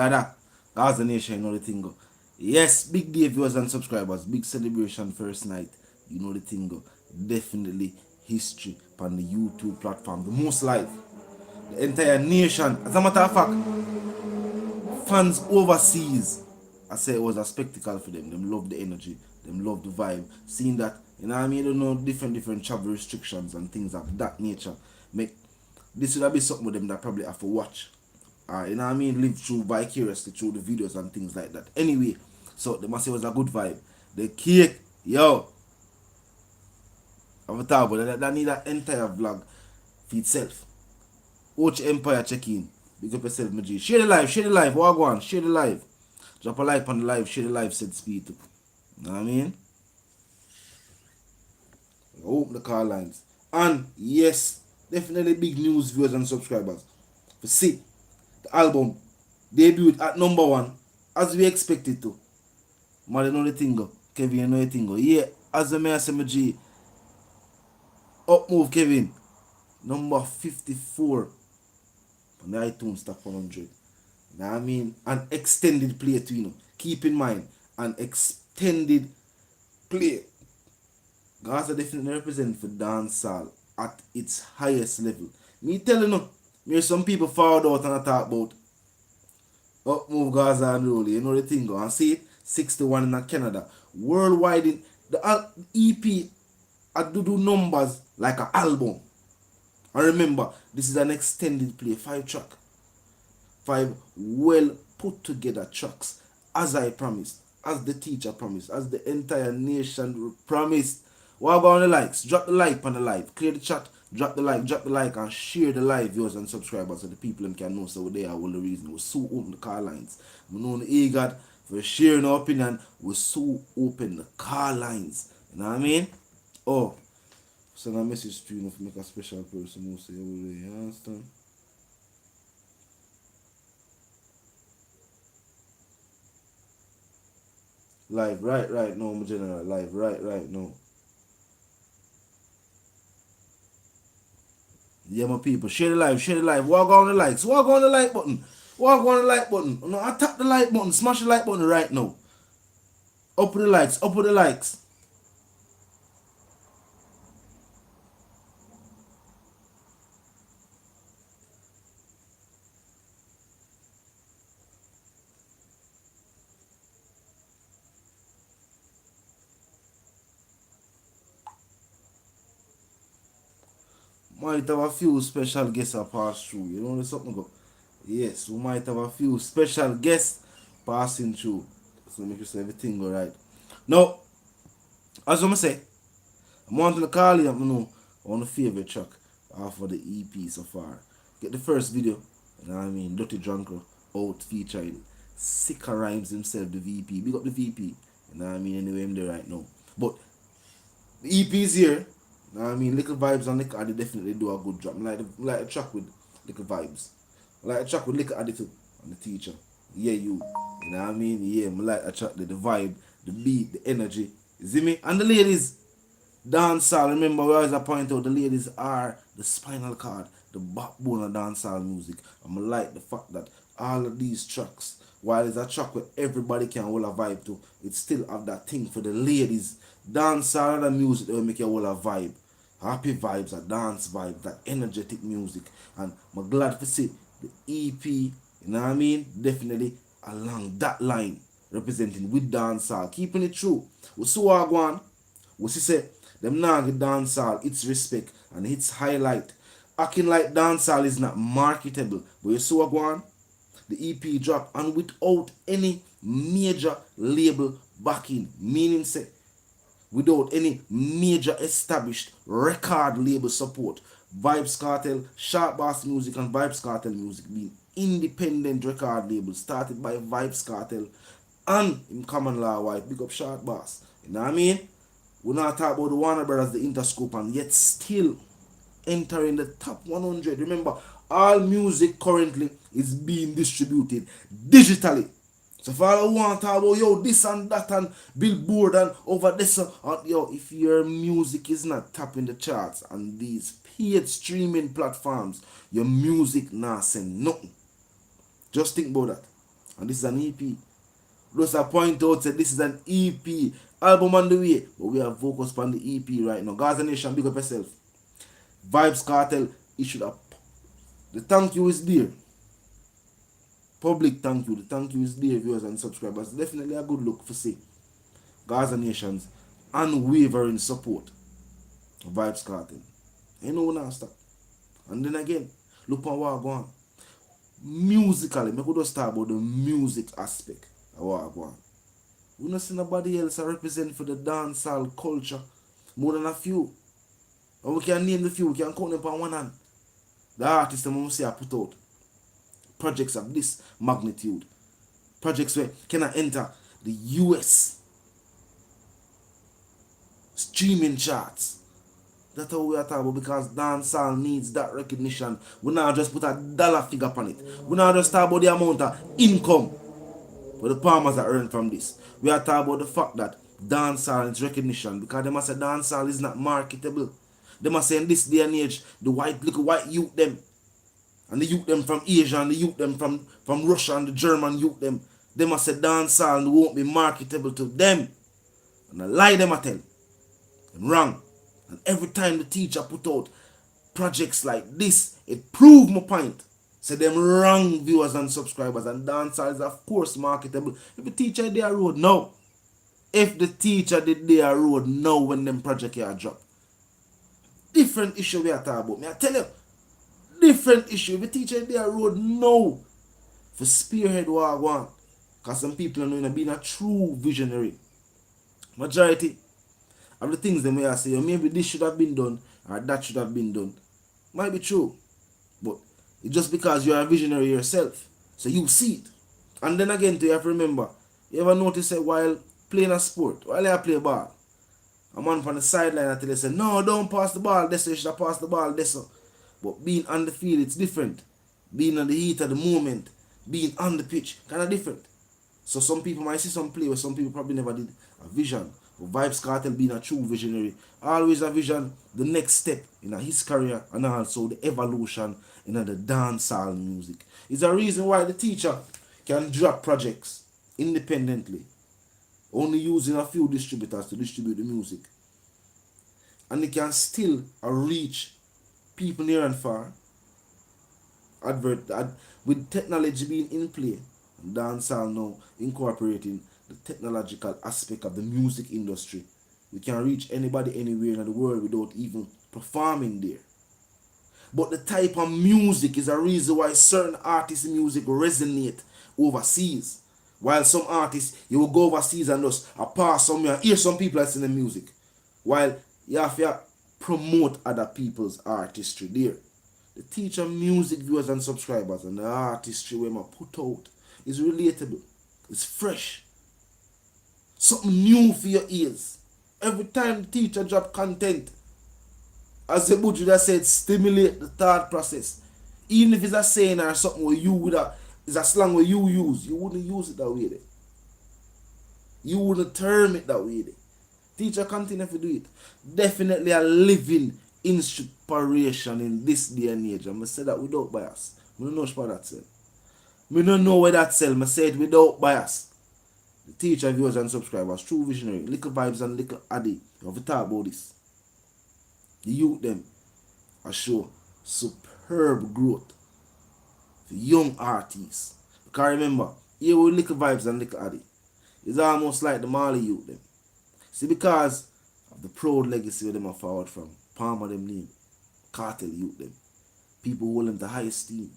like that. Gaza Nation, you know the thing go. Yes, big day viewers and subscribers. Big celebration first night. You know the thing go. Definitely history on the YouTube platform. The most live. The entire nation. As a matter of fact, fans overseas, I say it was a spectacle for them. Them love the energy, them love the vibe. Seeing that, you know what I mean, you know, different travel restrictions and things of that nature. Make this would have been something with them that probably have to watch. You know what I mean, live through vicariously through the videos and things like that. Anyway, so they must say it was a good vibe. The cake, yo, I'm talking about that need that entire vlog for itself. Watch Empire check in. Big up yourself, my G. Share the live, walk on, share the live. Drop a like on the live, share the live, said speed. You know what I mean? Open the car lines. And yes, definitely big news, viewers and subscribers. For see, the album debuted at #1 as we expected to. Man, you know the thing go. Kevin, you know the thing go. Yeah, as the mayor said, my G, up move Kevin. Number 54 on the iTunes top 100. You know what I mean? An extended play too, you know. Keep in mind, an extended play. Gaza definitely represent for dancehall at its highest level. Me telling you, me some people forward out and I talk about up move Gaza and roll. You know the thing go and see it 61 in Canada. Worldwide in the EP I do numbers like an album. And remember, this is an extended play, 5 track. 5 well put together tracks. As I promised, as the teacher promised, as the entire nation promised. What about the likes? Drop the like on the live. Clear the chat. Drop the like, and share the live, viewers and subscribers so the people them can know so they are all the reason. We're so open the car lines. We know the eager for sharing our opinion. We're so open the car lines. You know what I mean? Oh, send a message to you if you make a special person who say, you understand? Live right now, my general. Live right now. Yeah, my people, share the live. Walk on the likes, walk on the like button. Walk on the like button. No, tap the like button, smash the like button right now. Up with the likes, up with the likes. Might have a few special guests that pass through. You know, there's something go. Yes, we might have a few special guests passing through. So make sure everything go right. Now, as I'm say, I'm wanting to call you, you know, on the favorite track off of the EP so far. Get the first video, you know what I mean, Dirty Drunker out featuring Sicker Rhymes himself, the VP. Big up the VP, you know what I mean, anyway, I'm there right now. But the EP is here, you know what I mean, Little Vybz and Little Addy definitely do a good job. I like a track with Little Vybz. I like a track with Little Addy too, and the teacher. Yeah, you know what I mean? Yeah, I like a track, the vibe, the beat, the energy. You see me? And the ladies, dancehall, remember we always point out the ladies are the spinal cord, the backbone of dancehall music. And I like the fact that all of these tracks, while it's a track where everybody can hold a vibe to, it still have that thing for the ladies. Dancehall and the music that will make you hold a vibe. Happy vibes, a dance vibe, that energetic music. And I'm glad to see the EP, you know what I mean? Definitely along that line, representing with dancehall, keeping it true. We see what I want. We see say them now get dancehall, its respect and its highlight. Acting like dancehall is not marketable. But you see what I want? The EP drop and without any major label backing. Meaning say without any major established record label support. Vybz Kartel, Sharp Bass Music and Vybz Kartel Music being independent record labels started by Vybz Kartel and in common law white. Big up Sharp Bass. You know what I mean? We're not talking about the Warner Brothers, the Interscope, and yet still entering the top 100. Remember, all music currently is being distributed digitally. So if all I want to talk about, yo, this and that and Billboard and over this, yo, if your music is not topping the charts and these paid streaming platforms, your music not saying nothing. Just think about that. And this is an EP. Just a point out that this is an EP. Album on the way. But we are focused on the EP right now. Gaza Nation, big up yourself. Vybz Kartel, it should have. The thank you is there. Public thank you. The thank you is there, viewers and subscribers. Definitely a good look for see. Gaza Nation's unwavering support of Vybz Kartel. You know now stop. And then again, look on what I go on. Musically, I could just talk about the music aspect of what I go on. We don't see nobody else represent for the dancehall culture more than a few. And we can name the few, we can count them on one hand. The artists that we say I put out projects of this magnitude. Projects where cannot enter the US streaming charts. That's how we are talking about, because dancehall needs that recognition. We not just put a dollar figure upon it. We not just talk about the amount of income but the farmers are earning from this. We are talking about the fact that dancehall needs recognition, because they must say dancehall is not marketable. They must say in this day and age, the little white youth them, and the youth them from Asia, and the youth them from Russia, and the German youth them, they must say dancehall won't be marketable to them. And I lie them I tell. I'm wrong. And every time the teacher put out projects like this, it proved my point. So them wrong, viewers and subscribers. And dancehall is of course marketable. If the teacher did their road now. If the teacher did their road now when them project here drop. Different issue we are talking about. Me I tell you. Different issue. If the teacher did their road now. For spearhead what I want. Because some people are knowing being a true visionary. Majority of the things they may say, maybe this should have been done or that should have been done. Might be true. But it's just because you are a visionary yourself. So you see it. And then again, you have to remember, you ever notice that while playing a sport, while I play ball, a man from the sideline until they say, no, don't pass the ball, this you should have passed the ball, this. But being on the field, it's different. Being on the heat of the moment, being on the pitch, kind of different. So some people might see some play where some people probably never did a vision. Vybz Kartel being a true visionary, always a vision, the next step in his career and also the evolution in the dancehall music. It's a reason why the teacher can drop projects independently, only using a few distributors to distribute the music. And it can still reach people near and far, with technology being in play, and dancehall now incorporating the technological aspect of the music industry. We can reach anybody anywhere in the world without even performing there. But the type of music is a reason why certain artists' music resonate overseas. While some artists, you will go overseas and just pass somewhere and hear some people that's in the music. While you have to promote other people's artistry there. The teacher music viewers and subscribers and the artistry we put out is relatable. It's fresh. Something new for your ears. Every time the teacher drop content, as the Butcher just said, stimulate the thought process. Even if it's a saying or something where you would it's a slang where you use, you wouldn't use it that way there. You wouldn't term it that way there. Teacher continue to do it. Definitely a living inspiration in this day and age. I'm going to say that without bias. I don't know what that said. I don't know where that said. I say it without bias. The teacher, viewers and subscribers, true visionary, little Vybz and little Addy. You have to talk about this. The youth them are show superb growth for young artists. Because remember, here with little Vybz and little Addy, it's almost like the Mali youth them. See, because of the proud legacy where them are forward from, palm of them name, Kartel youth them. People hold them to high esteem.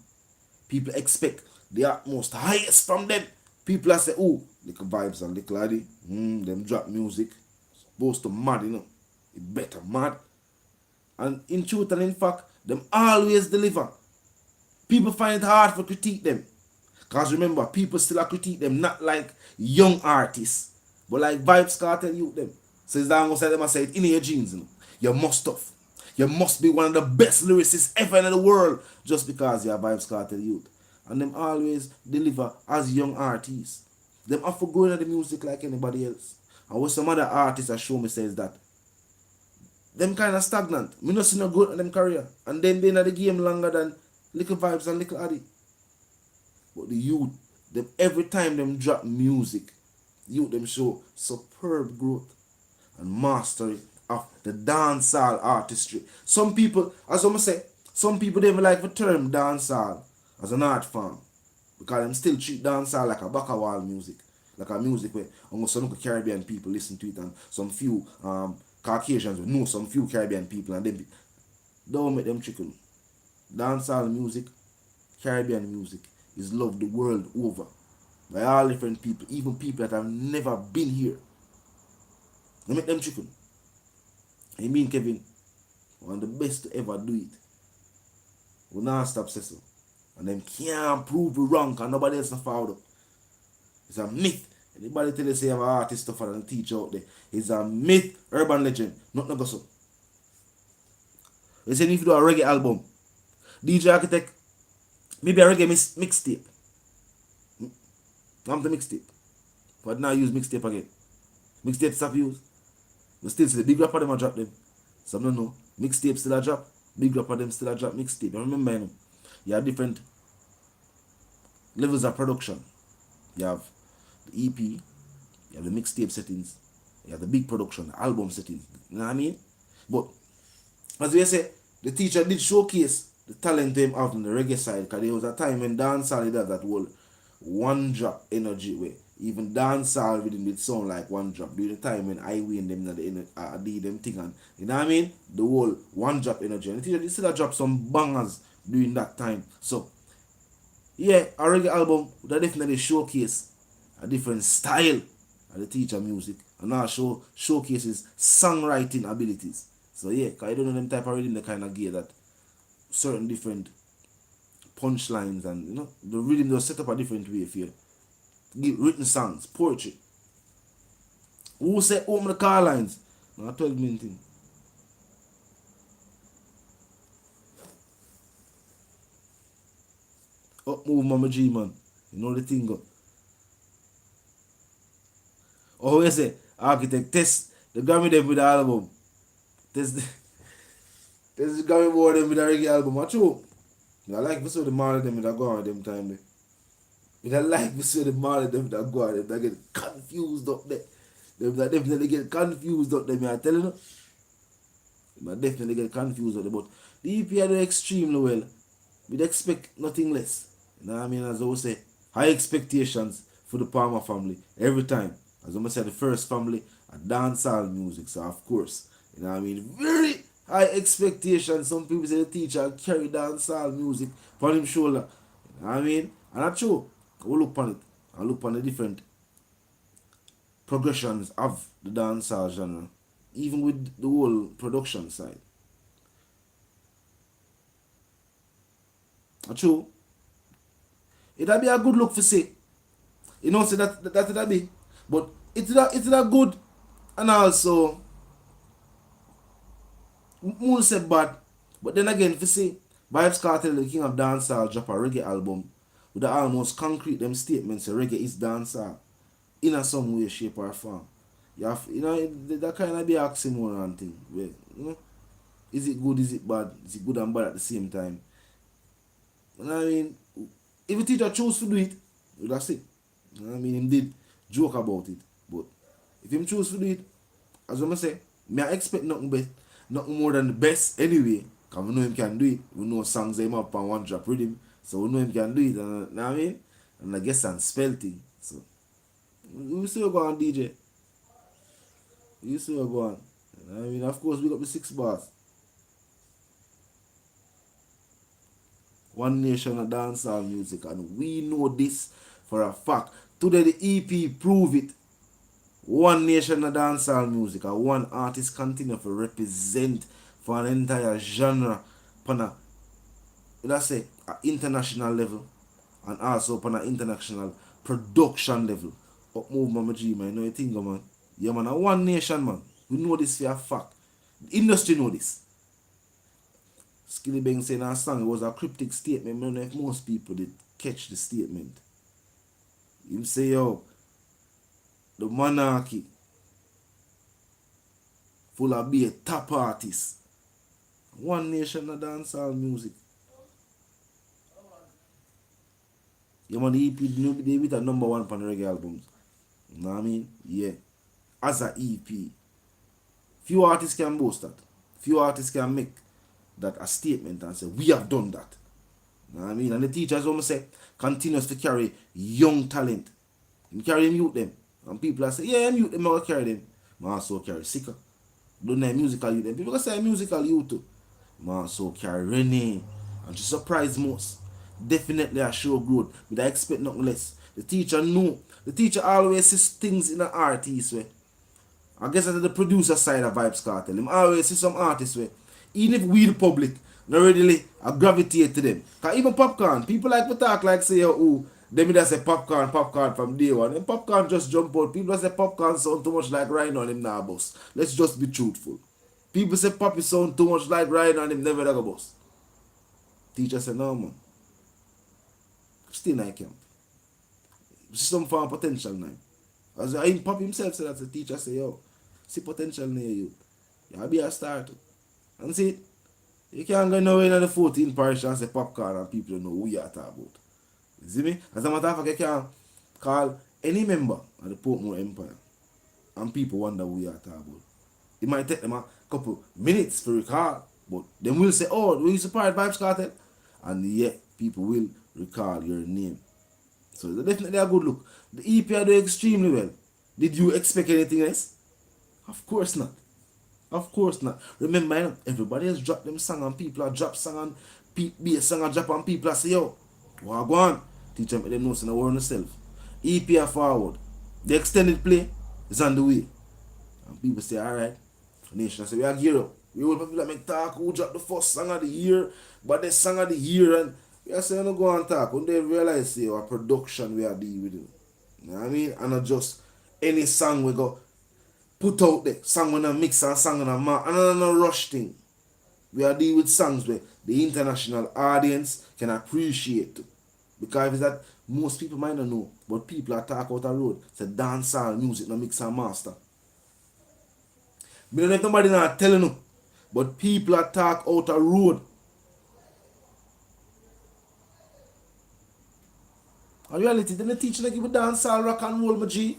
People expect the utmost highest from them. People are say, oh, little Vybz and little Addy, them drop music. Supposed to mad, you know. It better mad. And in truth and in fact, them always deliver. People find it hard to critique them. Because remember, people still critique them, not like young artists, but like Vybz Kartel youth them. So it's almost like them I say it in your genes, you know. You must have. You must be one of the best lyricists ever in the world just because you're Vybz Kartel youth. And them always deliver as young artists. Them have to go into the music like anybody else. And what some other artists have shown me says that them kind of stagnant. Me not see no growth in them career. And then they in the game longer than little Vybz and little Addy. But the youth, Them every time them drop music, you them show superb growth and mastery of the dancehall artistry. Some people, as I say, some people don't even like the term dancehall as an art form because them still treat dancehall like a back wall music, like a music where almost some Caribbean people listen to it and some few Caucasians will know some few Caribbean people and them don't make them chicken. Dancehall music, Caribbean music is loved the world over by all different people, even people that have never been here. They make them chicken. I mean, Kevin, one of the best to ever do it. We not stop saying so. And them can't prove it wrong because nobody else not followed up. It's a myth. Anybody tell you say you have an artist stuff and a teacher out there, it's a myth, urban legend, not no go so. They say if you do a reggae album, DJ Architect, maybe a reggae mixtape. I'm the mixtape. But now use mixtape again. Mixtape stop use. We still see the big rapper them a drop them. Some don't know. Mixtape still a drop. Big rapper them still a drop mixtape. I remember you know, you have different levels of production. You have the EP, you have the mixtape settings, you have the big production, the album settings. You know what I mean? But as we say, the teacher did showcase the talent them out on the reggae side because there was a time when dancehall did that whole one drop energy way. Even dancehall rhythm did sound like one drop. During the time when I win them that did them thing and you know what I mean? The whole one drop energy. And the teacher did still drop some bangers during that time. So yeah, a reggae album would definitely showcase a different style of the teacher music and also showcases songwriting abilities. So yeah, cause I don't know them type of rhythm they kind of gear that certain different punchlines and you know the rhythm they'll set up a different way for you. Give written songs, poetry. Who say open the car lines? No, 12 minute thing. Up move Mama G man. You know the thing go. Oh we say architect test the Grammy them with the album. Test the Grammy board them with the reggae album. I true. I like this way the Marley them that go on them time there. I like this way the Marley them that go on them that get confused up there. Them that definitely get confused up there, me I tell you. But definitely get confused up there. But the EP are doing extremely well. We'd expect nothing less. You know what I mean? As I would say, high expectations for the Palmer family every time. As I said, the first family are dancehall music, so of course, you know what I mean? Very high expectations. Some people say the teacher carry dancehall music on his shoulder. You know what I mean? And that's true. We'll look on it. I'll look on the different progressions of the dancehall genre, even with the whole production side. That's true. It'll be a good look for say. You know, say that it'll be. But it's a good and also more say bad. But then again, if you see Vybz Kartel, the king of dancehall, drop a reggae album with the almost concrete them statements, reggae is dancehall in a some way, shape or form. You have, you know, that kind of be oxymoron thing. Where, you know, is it good, is it bad? Is it good and bad at the same time? You know what I mean? If a teacher chose to do it, that's it. You know what I mean? Him did joke about it. But if him choose to do it, as I say, me I expect nothing more than the best anyway. Because we know him can do it. We know songs him up on one drop rhythm. So we know him can do it. And, you know what I mean? And I guess and spell thing. So we still go on DJ. We still go on. You know what I mean? Of course we got the 6 bars. One nation of dancehall music, and we know this for a fact. Today the EP prove it. One nation of dancehall music, and one artist continue to represent for an entire genre upon a, let's say, an international level, and also upon an international production level. Up move Mama G, man, you know you think, man. Yeah, man, a one nation, man. We know this for a fact. The industry know this. Skilly Bang saying our song it was a cryptic statement. I don't know if most people did catch the statement. Him say, yo, the monarchy full of be a top artist. One nation of dancehall music. Yeah, man, the EP, they beat a number one on the reggae albums. You know what I mean? Yeah. As a EP. Few artists can boast that. Few artists can make that a statement and say, we have done that. You know what I mean? And the teachers almost say, continues to carry young talent. You carry them, youth them. And people are say, yeah, I'm youth them, I will carry them. I also carry Sicker. Don't know musical youth them. People can say musical youth too. I also carry Renee. And to surprise most. Definitely a show growth. But I expect nothing less. The teacher know. The teacher always sees things in an artist way. I guess that's the producer side of Vybz Kartel. Him always see some artists where, even if we the public, not really I gravitate to them. Cause even Popcorn, people like to talk like say, oh, them that say popcorn from day one. And Popcorn just jump out. People that say Popcorn sound too much like Rhino on him now boss. Let's just be truthful. People say Poppy sound too much like Rhino on him never go boss. Teacher say no man. Still I camp. See some form of potential now. As I Pop himself said that the teacher say, yo, see potential near you. You'll be a star too. And see, you can't go nowhere in the 14 parish and say Popcorn and people don't know who you are talking about. You see me? As a matter of fact, you can call any member of the Portmore Empire and people wonder who you are talking about. It might take them a couple minutes to recall, but they will say, oh, we used to pirate Vybz Kartel. And yet, people will recall your name. So it's definitely a good look. The EP are doing extremely well. Did you expect anything else? Of course not. Of course not. Remember, everybody has dropped them song and people are drop song and be a song and drop and people are say, yo, what go on? Teach them, let them know, so now we're on yourself. EP are forward. The extended play is on the way. And people say, alright. Nation say, we are gear up. We will people that make talk who drop the first song of the year, but the song of the year, and we are saying, no go and talk. When they realize, say, our production we are dealing with it. You know what I mean? And not just any song we go put out there. Song when I mix and song when I mark. And no rush thing. We are dealing with songs where the international audience can appreciate. Because if it's that most people might not know, but people are talk out the road. Say dancehall music, no mix and master. I don't know if nobody not telling you, but people are talk out the road. In reality, then the teacher like give dancehall rock and roll, my G.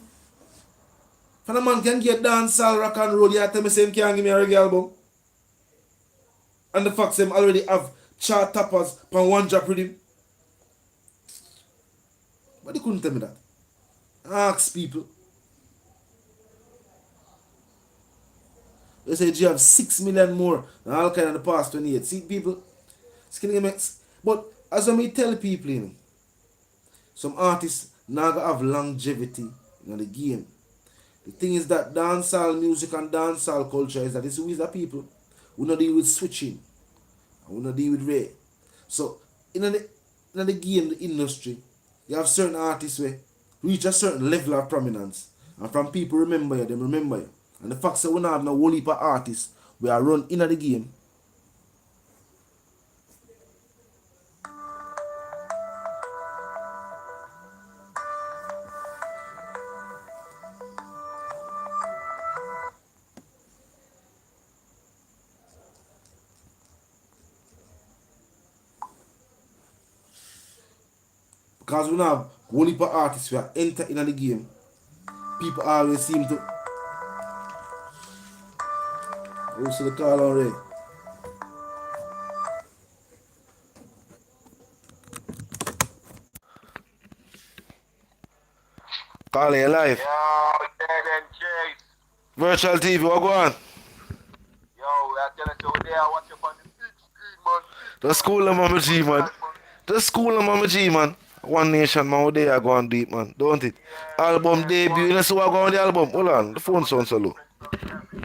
If a man can get dancehall rock and roll, you tell me say him can't give me a reggae album. And the fact him already have chart toppers on one drop with him. But they couldn't tell me that. Ask people. They say you have 6 million more than all kind of the past 28. See people? Skinny mix. But as I tell people, you know, some artists now have longevity in the game. The thing is that dancehall music and dancehall culture is that it's always the people who not deal with switching and who not deal with rare. So in the game, the industry, you have certain artists where reach a certain level of prominence. And from people remember you, them remember you. And the fact that we don't have no whole heap of artists we are run in the game. Because we don't have whole heap of artists we are enter in the game. People always seem to also the call already. Call you live. Yo, Dead and Chase. Virtual TV, what go on? Yo, I tell you today I watch you on the big screen, man. The school of Mama G, man. The school of Mama G, man. One Nation, man, what they are going deep, man. Don't it? Yeah, Album man. debut. You know what go on the album? Hold on. The phone sounds so low. You feel me?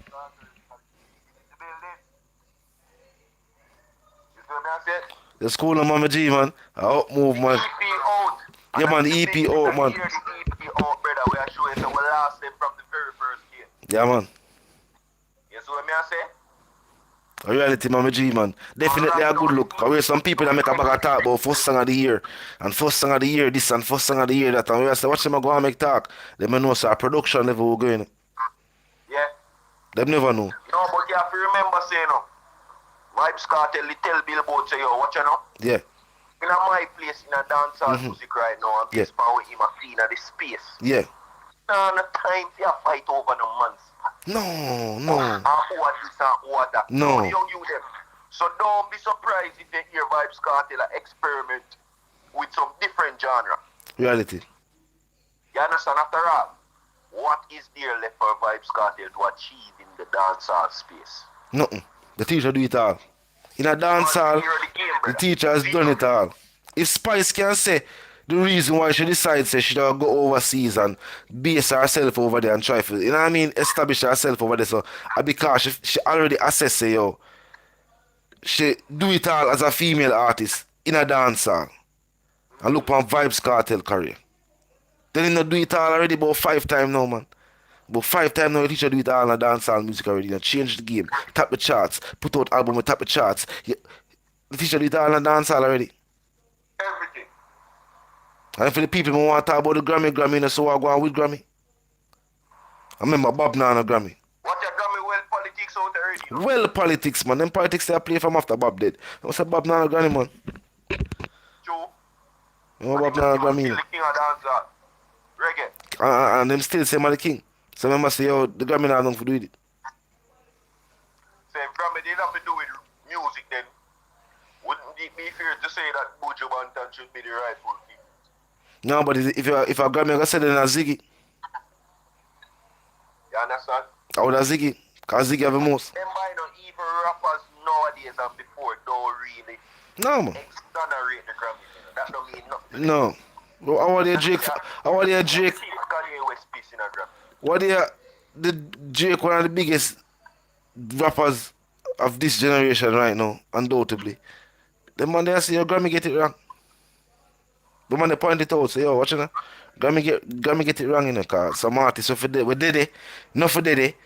I said? The school of Mama G, man. I up move, man. EP out. Yeah, man, the EP out, man. Hear the EP out, brother. We are showing so we lost them from the very first game. Yeah, man. You see what me I say? A reality, Mama G, man. Definitely a good look. Cause we some people that make a bag of talk about first song of the year. And first song of the year this and first song of the year that. And we say, watch them go and make talk. They may know so our production level we're going. Yeah. They never know. No, but you have to remember saying, no. Vybz Kartel, they tell Billboard, say, yo, watch you know. Yeah. in my place in a dancehall music right now, and Yeah. based on what him a see in the space. Yeah. Nah, no time to fight over no man's. No, And no, what this and what that. No. The young you them. So don't be surprised if they hear Vybz Kartel experiment with some different genre. reality. You understand? After all, what is there left for Vybz Kartel to achieve in the dancehall space? Nothing. The teacher do it all. In a dance hall, You're the game, the brother. teacher has done it all. If Spice can say the reason why she decides say she don't go overseas and base herself over there and try for, you know what I mean, establish herself over there, so because she already assess say, yo, she do it all as a female artist in a dance hall. And look on Vybz Kartel career. Then you not do it all already about 5 times now, man. But 5 times now, the teacher do it all in dancehall music already. You know, change the game, tap the charts, put out album and tap the charts. The teacher do it all in dancehall already. Everything. And for the people who want to talk about the Grammy, you know, so I go on with Grammy. I remember Bob now on a Grammy. What you Grammy well politics out already, you know? Well, politics, man. Them politics they play from after Bob dead. I say Bob now on a Grammy, man. True. You know Bob now on a Grammy. Still the king of dancehall. Reggae. And them still say man the king. So remember say, yo, the Grammy now don't do with it. So if Grammy did have to do with music, then wouldn't it be fair to say that Buju Banton should be the rightful king? No, but if a Grammy I said then a Ziggy, You understand? I would have Ziggy. Because Ziggy have the most. Them by no even rappers nowadays and before don't really No, man. exonerate the Grammy. That don't mean nothing. No. Well, I want to Drake. I want to Drake. Kanye West piece in a Grammy. What the Drake, one of the biggest rappers of this generation right now, undoubtedly. The man there say, yo, Grammy get it wrong. The man they point it out, say, yo, watch it now. Grammy get it wrong, you know, cause some artists we did it, not for did it.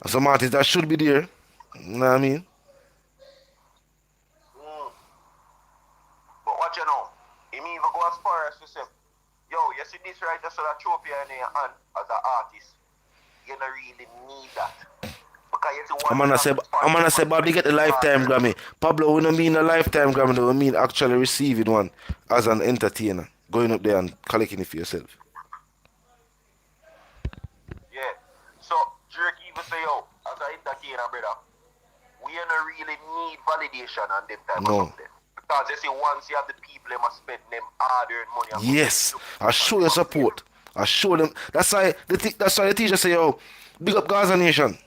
And some artists that should be there. You know what I mean? But what you know, he may even go as far as to say, yo, you see this right, that's a trophy in your hand as an artist. You don't really need that. Because you see I'm gonna say Bobby get the lifetime Grammy. Pablo, we don't mean a lifetime Grammy, though. We mean actually receiving one as an entertainer. Going up there and collecting it for yourself. Yeah. So Drake even say, yo, as an entertainer, brother, we don't really need validation on them type No. of something. Because they say once you have the people, they must spend them hard-earned money. And Yes, money I show you support. I show them. That's why the teacher say, yo, big up Gaza Nation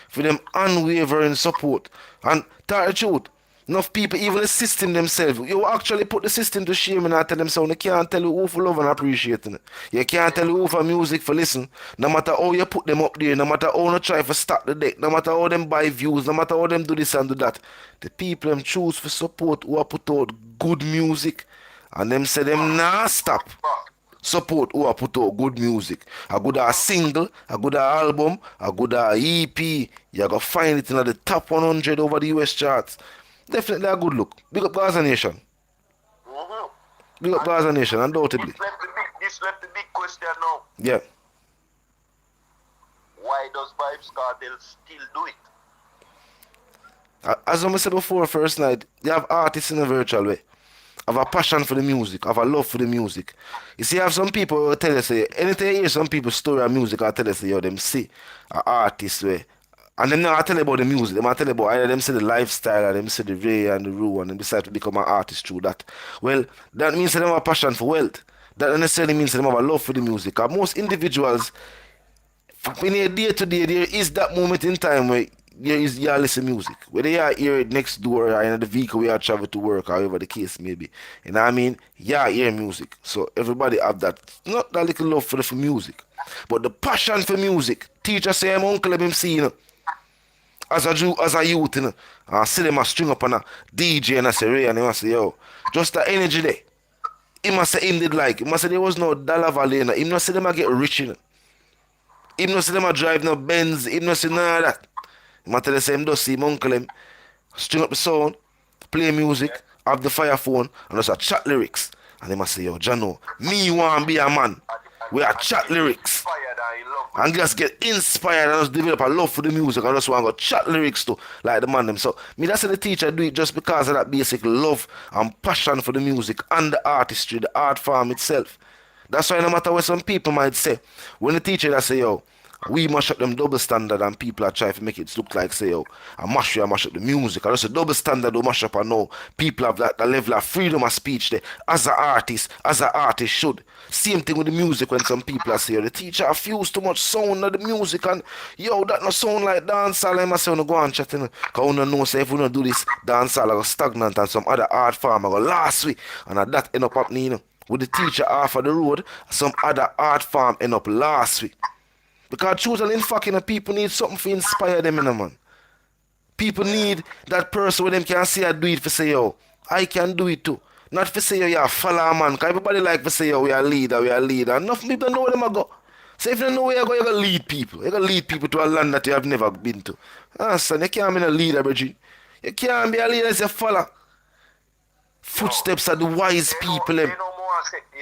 for them unwavering support. And tell the truth, enough people, even the system themselves, you actually put the system to shame and I tell them so. You can't tell you who for love and appreciating it. You can't tell you who for music for listen. No matter how you put them up there, no matter how you try to stack the deck, no matter how them buy views, no matter how them do this and do that. The people them choose for support who put out good music and them say them nah stop. Support who put out good music. A good single, a good album, a good EP. You go find it in the top 100 over the US charts. Definitely a good look. Big up Gaza Nation. Big up Gaza Nation, undoubtedly. This left the big question now. Yeah. Why does Vybz Kartel still do it? As I said before, first night, you have artists in a virtual way. Have a passion for the music, have a love for the music. You see, you have some people who will tell you, say, anything you hear some people's story of music, I tell you, say, yo, them see an artist way. And them not tell you about the music, them tell you about either them see the lifestyle, or them see the way and the rule, and them decide to become an artist through that. Well, that means that them have a passion for wealth. That don't necessarily means that them have a love for the music. And most individuals, in a day to day, there is that moment in time where you are listening music. Whether you are here next door or in the vehicle where you travel to work or however the case may be. You know what I mean? You are hear music. So everybody have that, not that little love for music, but the passion for music. Teacher say I'm uncle him see, you know, as a youth, you know. I see them a string up on a DJ and I say, Ray, and he must say, yo, just the energy there. He must say him did like. He must say there was no dollar value, you know. He must say them a get rich, you know. He must say them a drive no Benz. He must say none of that. He must tell the same does see him uncle him. String up the sound, play music, have the fire phone, and just a chat lyrics. And they must say, yo, Jano, me want to be a man. We are chat lyrics. Fire that he love and just get inspired and just develop a love for the music and just want to go chat lyrics to like the man them. So me that's the teacher do it just because of that basic love and passion for the music and the artistry, the art form itself. That's why no matter what some people might say, when the teacher that say, yo, we mash up them double standard and people are trying to make it look like say, yo, I mash up the music. I just a double standard will mash up and know people have that level of freedom of speech there. As an artist should. Same thing with the music when some people are saying, yo, the teacher have fused too much sound of the music and yo, that no sound like dancehall. I must say, no go on chatting. Because we know say if we don't do this, dancehall I go stagnant and some other art form I go last week. And that end up happening, you know. With the teacher off of the road, some other art form end up last week. Because truthfully, in fact, you know, people need something to inspire them, you know, man. People need that person where them can say I do it for say, yo, I can do it too. Not for say, yo, you're a follower, man. Because everybody like to say, yo, we are leader, we are leader. Enough people know where them go. So if you don't know where you go, you're going to lead people. You're going to lead people to a land that you have never been to. Ah, son, you can't be a leader, Bridget. You can't be a leader as a follower. Footsteps of the wise people, them. You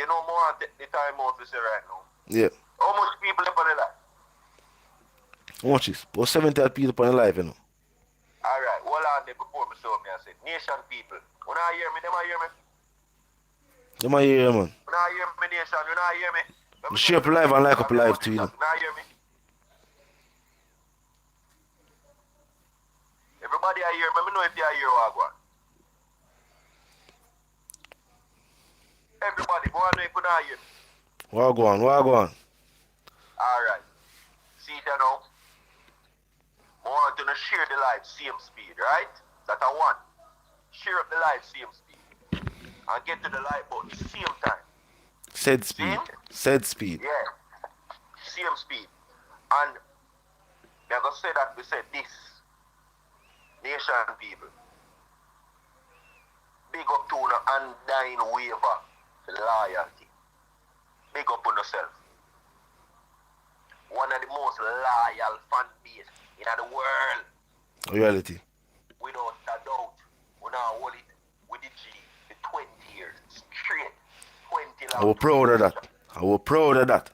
know more take the time out to say right now. Yeah. How much people live on the life? How much is? About 70 people on the live, you know. Alright, hold on there before me show me I said, nation people. When I hear me, them I hear me. Them I hear, man. When I hear me, nation, when I hear me. Share up live and like up live too, you know. When I hear me. Everybody I hear me, I know if you hear what I want. Everybody, go on know if you not hear me. What go on? Alright. See it now. I want to share the live same speed, right? That's a one. Share up the live same speed. And get to the live button same time. Said speed. Said speed. Yeah. Same speed. And I'm going to say that we said this. Nation people. Big up to an undying waiver for loyalty. Big up on yourself. One of the most loyal fan base in the world. Reality. Without a doubt. We now hold it with the G for 20 years. Straight. 20 I was proud of that.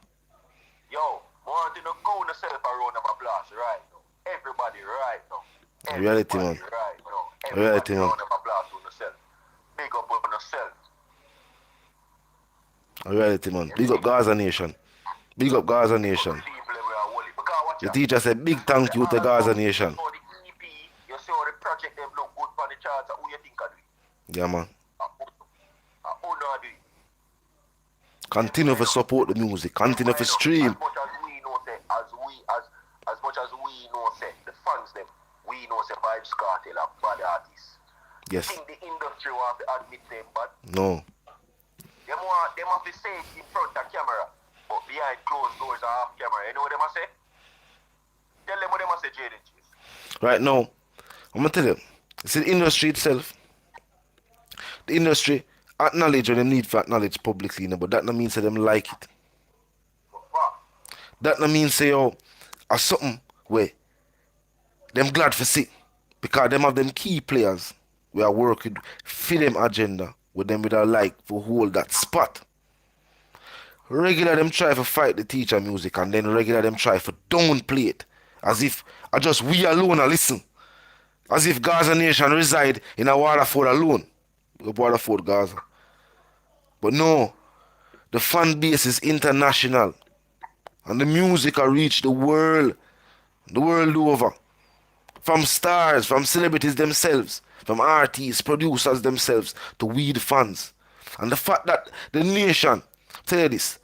Yo, I want you to go yourself a round of applause right now. Everybody right now. Reality, man. Right now. Reality, man. Round of applause on yourself. Big up on yourself. Reality, man. Big up Gaza Nation. Big up Gaza Nation. The teacher said big thank you to Gaza Nation. You see how the project them look good for the charts. Who you think of it? Yeah, man. Who know do it? Continue to support the music. Continue to stream. As much as we know, say, as much as we know, say, the fans them, we know, say, Vybz Kartel are bad artists. Yes. I think the industry want to admit them, but No. them have to say it in front of camera, but behind closed doors or off camera. You know what them a say? Tell them what them a say, Jaden. Right now, I'm going to tell you. It's the industry itself. The industry acknowledge when them need for acknowledge publicly, you know, but that no means that them like it. That no means say, yo, or something where them glad for see. Because them have them key players we are working for them agenda with them with our like for hold that spot. Regular them try to fight the teacher music and then regular them try for downplay it. As if I just we alone a listen. As if Gaza Nation reside in a Waterford alone. Waterford, Gaza. But no, the fan base is international. And the music will reach the world over. From stars, from celebrities themselves, from artists, producers themselves, to we the fans. And the fact that the nation, tell you this,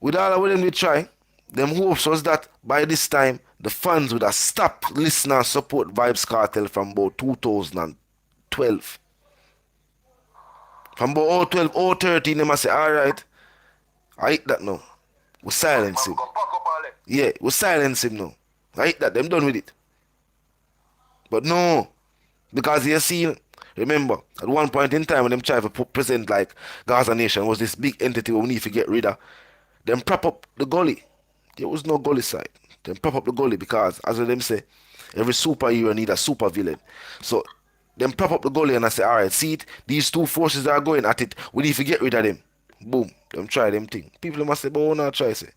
with all of them they try, them hopes was that by this time, the fans would have stopped listening and support Vybz Kartel from about 2012. From about 012, 013, they must say, alright, I hate that now. We silence him. Yeah, we silence him now. I hate that, them done with it. But no, because you see, remember, at one point in time when them try to present like Gaza Nation was this big entity we need to get rid of, them prop up the gully. There was no gully side. Them prop up the gully because, as them say, every superhero need a super villain. So, them prop up the gully and I say, alright, see it, these two forces that are going at it, we need to get rid of them. Boom, them try them thing. People must say, but who not try say?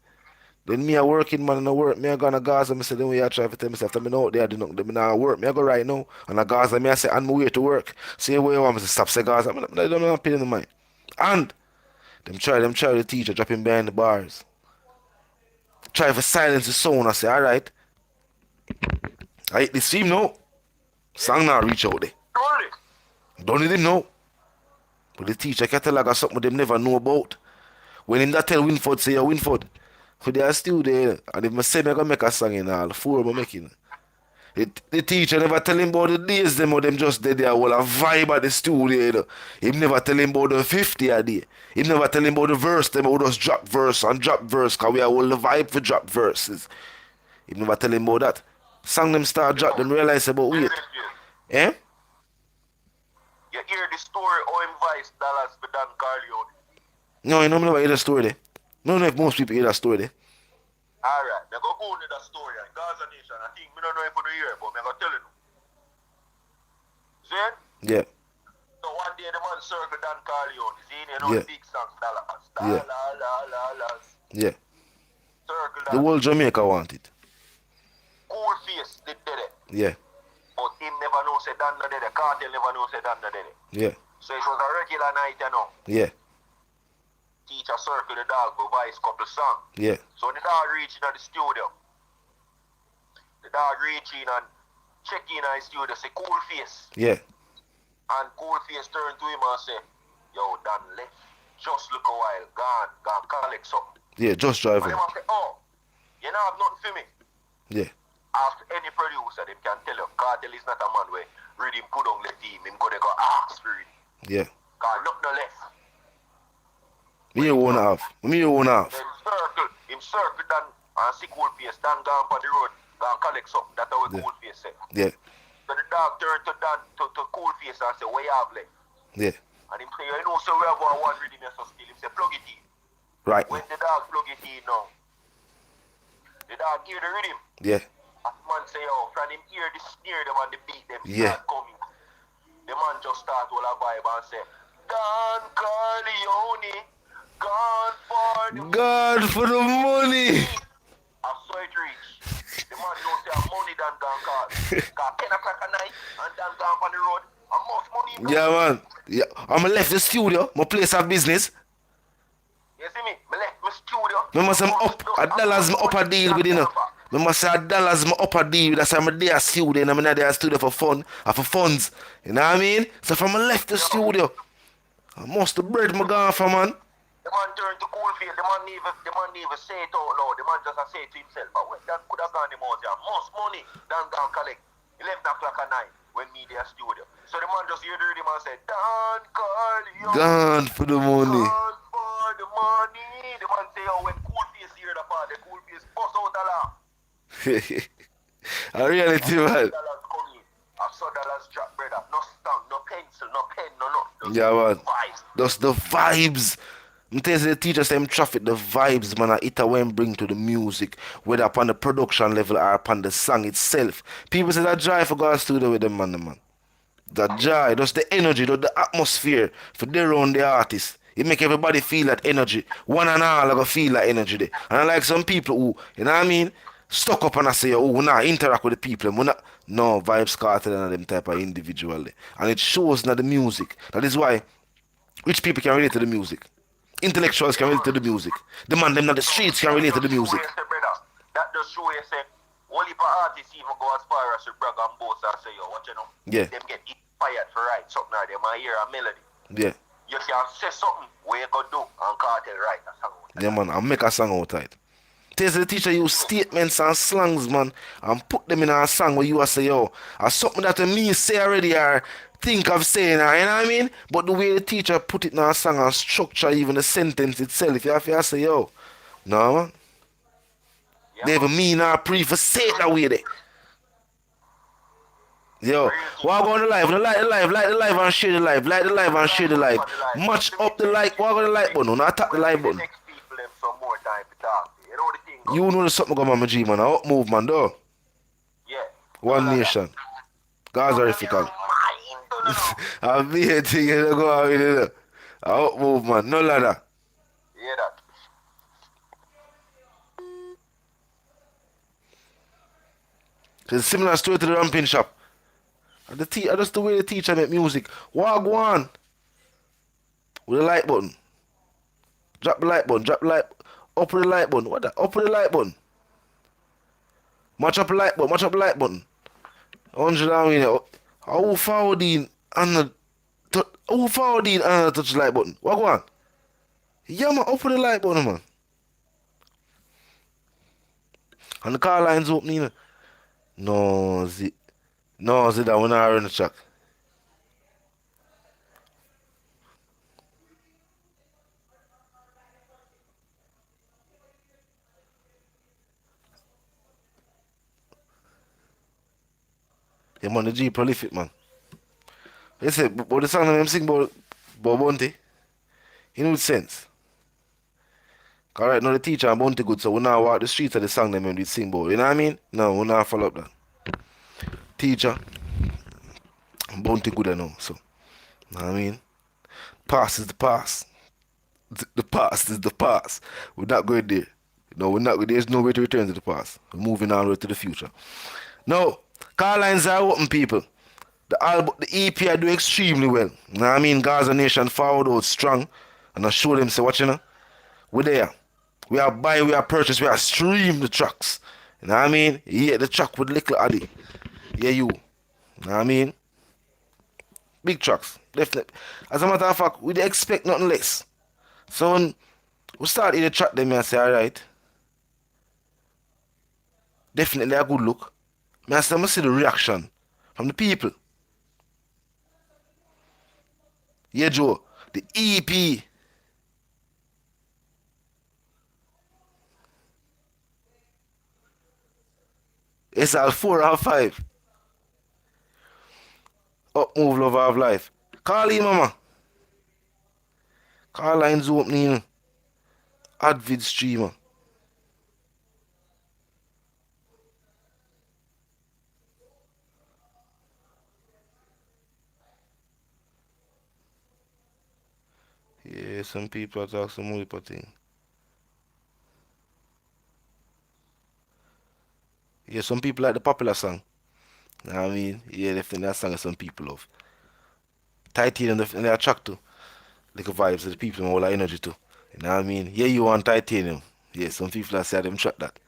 Then me a working man and I work. Me a gonna Gaza. Me say then we a try to tell myself that me not out there do nothing. Me not work. Me a go right now. And a Gaza me I say on my way to work. Say where you want me to stop say Gaza. I don't pay in the mind. And them try the teacher drop him behind the bars. Try to silence the sound. I say alright. I hit this team now. Song now reach out there. Don't need him know. But the teacher Kartel got something them never know about. When him that tell Winford say, yo, Winford, so they are still there. And if I say me gonna make a song in all, four I'm making. The teacher never tell him about the days them or them just dead there all a vibe at the studio. You know. He never tell him about the 50 a day. He never tell him about the verse, them who just drop verse and drop verse, cause we are all the vibe for drop verses. He never tell him about that. Song them start drop, them realize about wait. Eh? You hear the story how him vice dollars for Dan Carleone. No, you know, I never hear that story there. I don't know if most people hear that story there. Alright, me go into that story in Gaza Nation. I think me don't know if you hear it, but me go tell you. See? Yeah. So one day the man circle Dan Carleone. See, you know Yeah. the big songs, dollars. Yeah. Dollars. Yeah. Circle The that. whole Jamaica want it. Cool face did it. Yeah. But him never know say Dan no did it. Kartel never know say Dan no did it. Yeah. So it was a regular night, you know. Yeah. Teacher circle the dog with Vybz couple song. Yeah. So the dog reaching at the studio. The dog reaching and check in at the studio, say cool face. Yeah. And cool face turn to him and say, yo, Dan left. Just look a while, gone collect something. Yeah, just drive And him. him say, oh, you know have nothing for me. Yeah. Ask any producer, them can tell you, Kartel is not a man where read him put on the team, him go they go ask for it. Yeah. Cause nothing no left. Me you wanna have. Me you wanna have. Him circle Dan and see cool face, Dan gone on the road, gone collect something, that's how Yeah. cool face say. Yeah. So the dog turned to Dan to cool face and say, where you have left? Yeah. And him say, you know, so we have one reading so still. Him say, plug it in. Right. When the dog plug it in now, the dog hear the rhythm. Yeah. As man say, oh, from him hear the snare them and the beat them Yeah. start coming. The man just start all a vibe and say, Dan Carleone, gone for the God for the money. I saw it reach. The man don't say money Dan gone call. Cause 10 o'clock at night and Dan gone on the road. And most money in Yeah, man. Yeah. I'm left the studio. My place of business. You see me? Me left my studio. Me must say I'm up a dollars. Me up a deal with you know. Me must say a dollars. Me up a deal. That's why I'm there studio. And I'm not there studio for fun or for funds. You know what I mean? So from I left the studio, I must the bread me gone for man. The man turned to cool face. The man even say it out loud. The man just say it to himself. But when that could have gone him out there, most money Dan gone collect 11 o'clock at night when me there studio. So the man just hear the rhythm and say, Dan Carleone, Gone for the money. gone for the money. The man say, oh, when cool face hear the part, the cool face bust out a laugh. A reality man. Dollars come in. I saw dollars drop, brother. No stamp, no pencil, no pen, no nothing. Yeah, man. Vibes. That's the vibes. I'm telling you, the teacher say him traffic the vibes, man. It when bring to the music, whether upon the production level or upon the song itself. People say that joy for God's studio with them, man. That joy, just the energy, the atmosphere for their own the artist. It make everybody feel that energy. One and all, I go feel that energy there. And I like some people who, you know what I mean, stuck up and I say, oh, we not interact with the people. We not, no, Vybz Kartel and them type of individual there. And it shows that the music. That is why rich people can relate to the music. Intellectuals can relate to the music. The man them on the streets can relate to the music. That just show you say, only for artists even go as far as to brag and boast and say, yo, what you know? Yeah. Them get inspired for write something or they might hear a melody. Yeah. You can say something where you go do and Kartel write a song. Yeah, man, and make a song out of it. Tell the teacher use statements and slangs, man, and put them in a song where you are say, yo, or something that me say already or think of saying, you know what I mean? But the way the teacher put it in a song and structure even the sentence itself, you have to say, yo, no, man. Yeah, They even mean or pre for say it that way there. Yo, walk on the live, like the live and share the live, like the live and share the live. Match up the like, walk on the like button, not tap the like button. next people them some more time to talk. You know the thing? You know there's something going on, my G, man. I up move, man, though. Yeah. One nation. Gaza African. Mind, no. I'll be here to you to go out with it. I up move, man. No ladder. Hear that? It's a similar story to the ramping shop. That's the way the teacher make music. Wagwan with the light button. Drop the light button. Drop the light. Up with the light button. What the? Up with the light button. Match up the light button. Match up the light button. 100 and win. How forward in and who forward in and touch the light button? Wagwan. Yeah man, up with the light button man. And the car lines open, you know. No, that when I run the track. Yeah, man, the G prolific, man. They say, but the song them sing about Bounty, you know, with sense. Alright, now the teacher and Bounty good, so we now walk the streets of the song them and we sing about. You know what I mean? No, we now follow up that. Teacher, Bounty good, I know, so. You know what I mean? Past is the past. The past is the past. We're not going there. No, we're not. There's no way to return to the past. We're moving on to the future. Now, car lines are open, people. The EP are doing extremely well. You know what I mean? Gaza Nation forward out strong. And I show them, say, what you know? We're there. We are buy, we are purchase, we are stream the tracks. You know what I mean? Yeah, the track with little Addy. Yeah, you. You know what I mean? Big tracks. Definitely. As a matter of fact, we expect nothing less. So when we start in the track them and say, alright. Definitely a good look. I see the reaction from the people. Yeah, Joe. The EP. It's all 4 or 5. Up move love of life. Call in, mama. Call lines opening. Advid streamer. Yeah, some people talk some more thing. Yeah, some people like the popular song. You know what I mean? Yeah, definitely that song is some people love. Titanium definitely attract to. Like a vibes of the people and all that energy too. You know what I mean? Yeah, you want titanium. Yeah, some people that say them track that.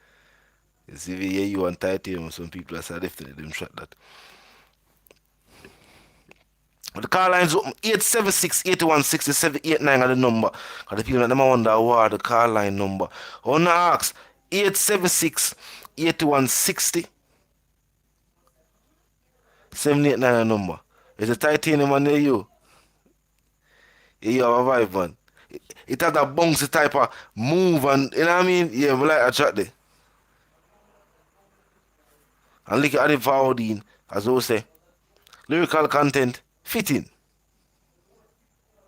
You see, yeah, you want titanium, some people that say definitely them track that. But the call lines open 876 81 67 89 are the number. Because the people that them wonder what the call line number. I want to ask 876 81 60 789 a number. Is the titanium on there you? Yeah, you have a vibe, man. It has that bouncy type of move and you know what I mean? Yeah, we like a track there. And look at the forward in, as I say. Lyrical content, fitting.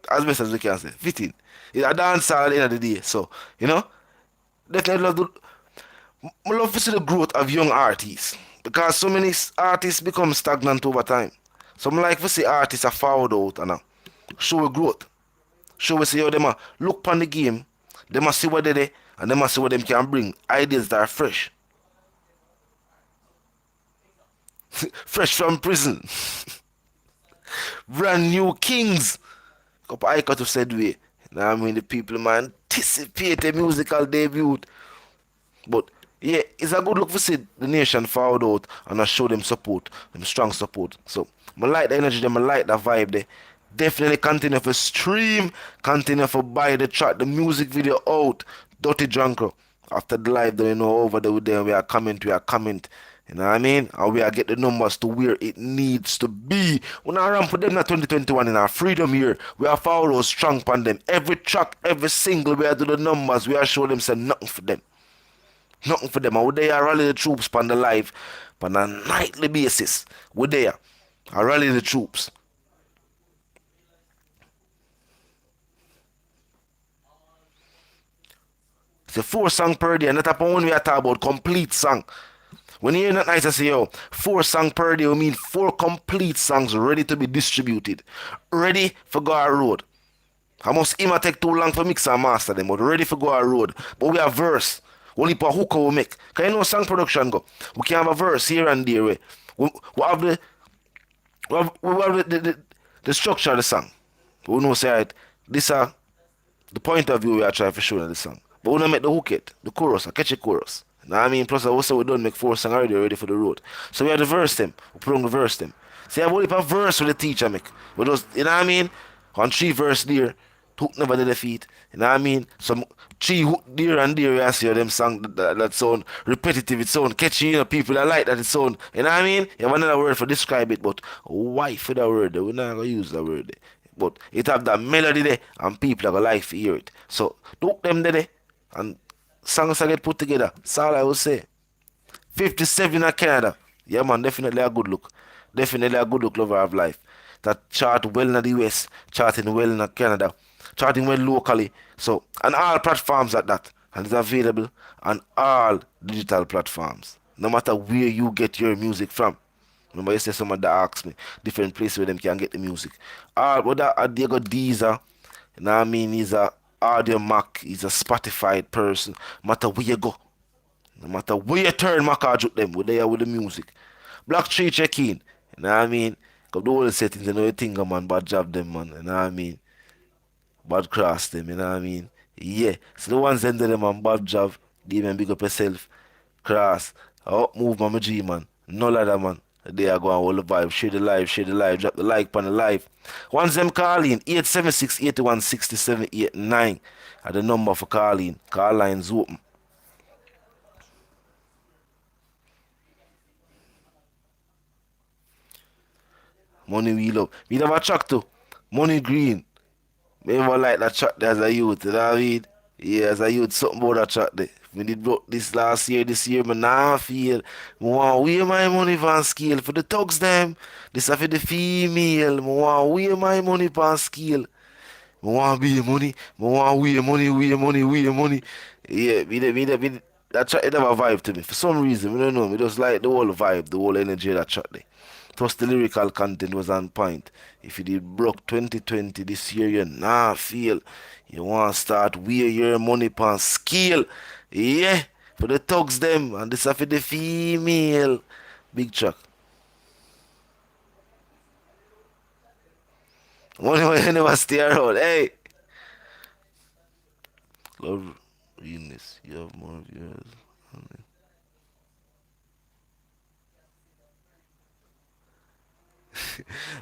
As best as we can say. Fitting. It's a dancehall at the end of the day. So, you know, definitely I love to see the growth of young artists. Because so many artists become stagnant over time. So I like to see artists are forward out and show a growth. Show we see how them look upon the game. They must see what they do and they must see what them can bring. Ideas that are fresh. Fresh from prison. Brand new kings. Couple I could have said we. Now I mean the people man anticipate a musical debut. But yeah, it's a good look to see the nation forward out and I show them support, them strong support. So I like the energy, them I like the vibe there. Definitely continue to stream, continue to buy the track, the music video out, Dirty Drunker. After the live, you know, over there with them, we are coming. You know what I mean? And we are get the numbers to where it needs to be. We not ramp for them in 2021 in our freedom year. We are follow strong on them. Every track, every single, we are do the numbers. We are show them say nothing for them. Nothing for them. And they are rally the troops on the live on a nightly basis. We're there. I rally the troops. It's a 4 song per day, and that upon when we are talking about complete song. When you hear that nice, I say, yo, 4 song per day, we mean 4 complete songs ready to be distributed. Ready for go our road. I must even take too long for mix and master them, but ready for go our road. But we have verse. Only per hook we make. Cause you know song production go. We can have a verse here and there. We have the structure of the song. We know say right, this the point of view we are trying to show in the song. But we don't make the hook it, the chorus, a catchy chorus. You know what I mean? Plus also we don't make four songs already ready for the road. So we have the verse them. We put on the verse them. See I have only a verse for the teacher make. We just you know what I mean? On three verse there, hook never did the feet. You know what I mean? Some three hook there and there you see them song that sound repetitive, it sound catchy, you know, people that like that it sound you know what I mean? You have another word for describe it, but why for that word there? We're not gonna use that word there. But it have that melody there and people are gonna like to hear it. So hook them there and songs are get put together. That's all I will say. 57 in Canada. Yeah, man, definitely a good look. Definitely a good look, lover of life. That chart well in the US, charting well in Canada, charting well locally. So, and all platforms at that. And it's available on all digital platforms. No matter where you get your music from. Remember, yesterday someone that asked me different places where them can get the music. All, whether they got Deezer, you know what I mean? He's a Audio Mac, he's a Spotify person. No matter where you go, no matter where you turn Mac with them, we're there with the music. Black Tree check in, you know what I mean? Got the whole settings, you know you think, man, bad job them, man, you know what I mean? Bad cross them, you know what I mean? Yeah, so the ones end of them, man, bad job, they man big up yourself, cross, up move, my G, man, no ladder, man. They are going all the vibe, share the live, drop the like on the live. Once them call in, 876-81-6789 are the number for calling. Call lines open. Money we love. We never track to Money Green. Me never like that track there as a youth, you know what I mean? Yeah, as a youth, something about that track there. We did broke this last year, this year, me nah feel. Me want weigh my money van scale for the thugs them. This is for the female. Me want weigh my money van scale. Me want be money. Me want weigh money. Yeah, that track it never vibe to me. For some reason, we don't know. Me just like the whole vibe, the whole energy of that track there. Plus the lyrical content was on point. If you did broke 2020 this year, you nah feel. You want to start wear your money pan scale. Yeah, for the thugs them and this is for the female. Big track. Money when you never stay around. Hey, love realness. You have more viewers.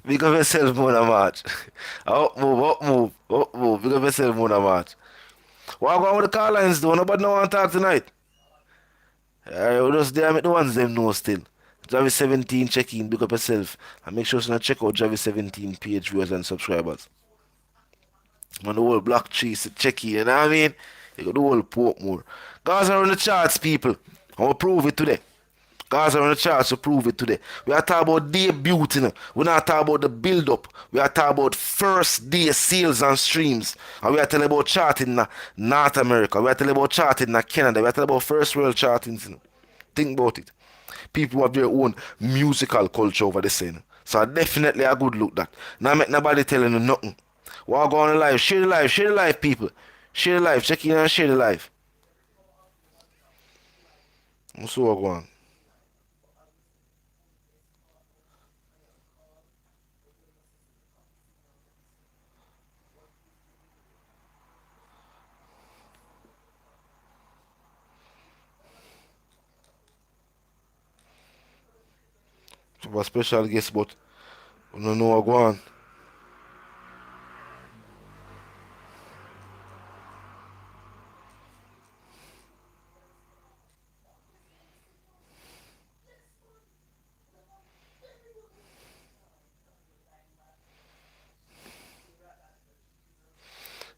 Big up yourself, Mona March. Up move, up move, up move. Big up yourself, Mona March. What going with the car lines though? Nobody no want to talk tonight. Alright, we just there make the ones them know still. Javi 17 check in, big up yourself. And make sure you check out Javi 17 page viewers and subscribers. Man, the whole block tree check in, you know what I mean? You got the whole pork more. Guys are on the charts, people. I will prove it today. Guys are on the charts to prove it today. We are talking about debut, you know. We're not talking about the build up. We are talking about first day sales and streams. And we are telling about charting in North America. We are telling about charting in Canada. We are telling about first world charting. You know. Think about it. People have their own musical culture over the scene. So definitely a good look that. Now make nobody telling you nothing. Walk on the live, share the live, people. Share the live, check in and share the live. So what go on? Have a special guest, but we don't know what go on.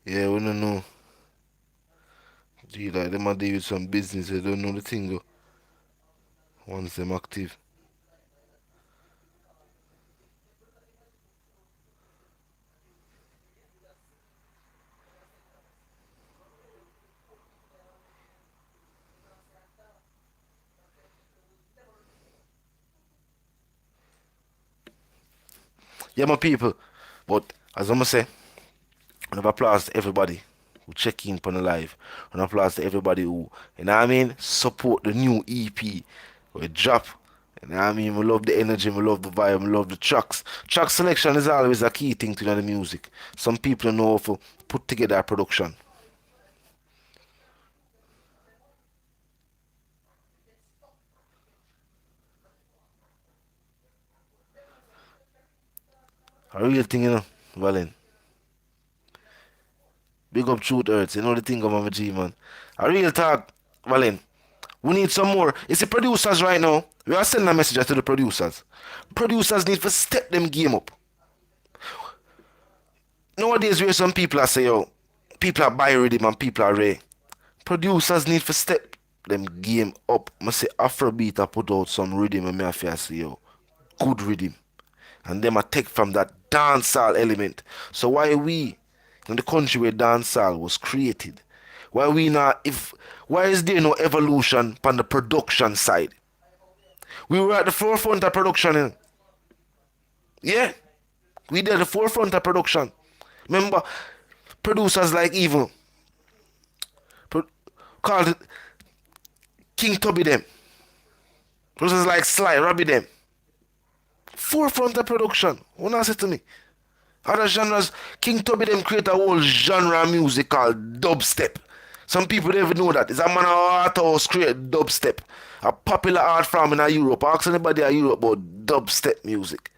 Yeah, we don't know. Gee, like them a deal with some business, they don't know the thing though. Once them active. Yeah, my people. But as I'm gonna say, I have applause to everybody. who check in on the live. And applause to everybody who, you know what I mean, support the new EP we drop. You know what I mean? We love the energy, we love the vibe, we love the tracks. Track selection is always a key thing to the music. Some people know how to put together a production. A real thing, Valen. Big up Truth Earth, you know the thing of my G, man. A real talk, Valen. We need some more. It's the producers right now. We are sending a message to the producers. Producers need to step them game up. Nowadays, where some people are say, yo, people are buy rhythm and people are rare. Producers need to step them game up. I say Afrobeat I put out some rhythm and me I feel say, yo, good rhythm. And them I take from that dancehall element. So why we in the country where dancehall was created, why is there no evolution on the production side? We were at the forefront of production. Yeah, we did at the forefront of production. Remember, producers like Evil, called it King Tubby them. Producers like Sly, Robbie them. Forefront of production. What now say to me? Other genres, King Tubby them create a whole genre of music called dubstep. Some people don't even know that. It's a man of art house create dubstep. A popular art form in Europe. Ask anybody in Europe about dubstep music.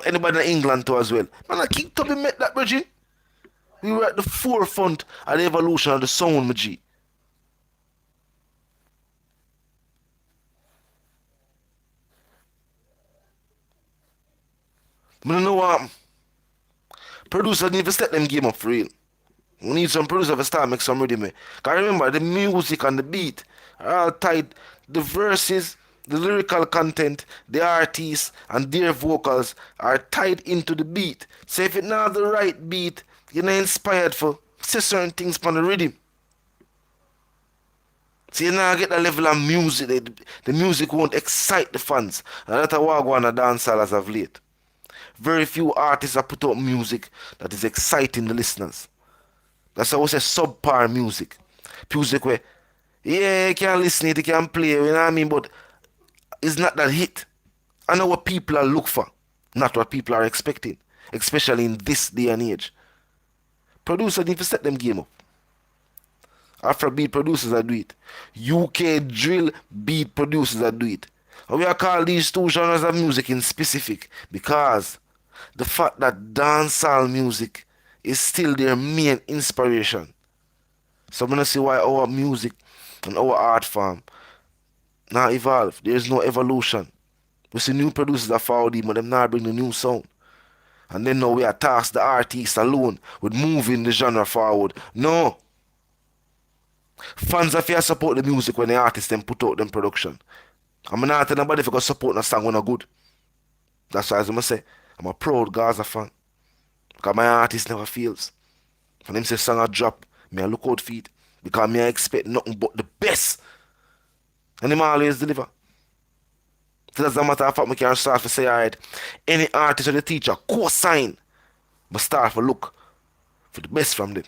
Anybody in England too as well. Man, King Tubby met that, Reggie. We were at the forefront of the evolution of the sound, my G. I don't know what producers need to step them game up for real. We need some producers to start make some rhythm. Cause remember the music and the beat are all tied. The verses, the lyrical content, the artists and their vocals are tied into the beat. So if it's not the right beat, you're not inspired for say certain things from the rhythm. So you now get the level of music. The music won't excite the fans. And that's what I go on a dancehall as of late. Very few artists have put out music that is exciting the listeners. That's how we say subpar music. Music where, yeah, you can listen it, you can play, you know what I mean? But it's not that hit. I know what people are looking for, not what people are expecting, especially in this day and age. Producers need to set them game up. Afrobeat producers that do it. UK drill beat producers that do it. And we are called these two genres of music in specific because the fact that dancehall music is still their main inspiration. So I'm gonna see why our music and our art form not evolve. There is no evolution. We see new producers that follow them, but them not bring the new sound. And then now we are tasked the artists alone with moving the genre forward. No. Fans have to support the music when the artists then put out them production. I'm not telling nobody if you go support a song when not good. That's why I'm gonna say I'm a proud Gaza fan. Because my artist never fails. When them say song a drop, me I look out for it. Because me I expect nothing but the best. And them always deliver. So that's the matter of fact, me can start to say, alright, any artist or the teacher, co-sign, but start to look for the best from them.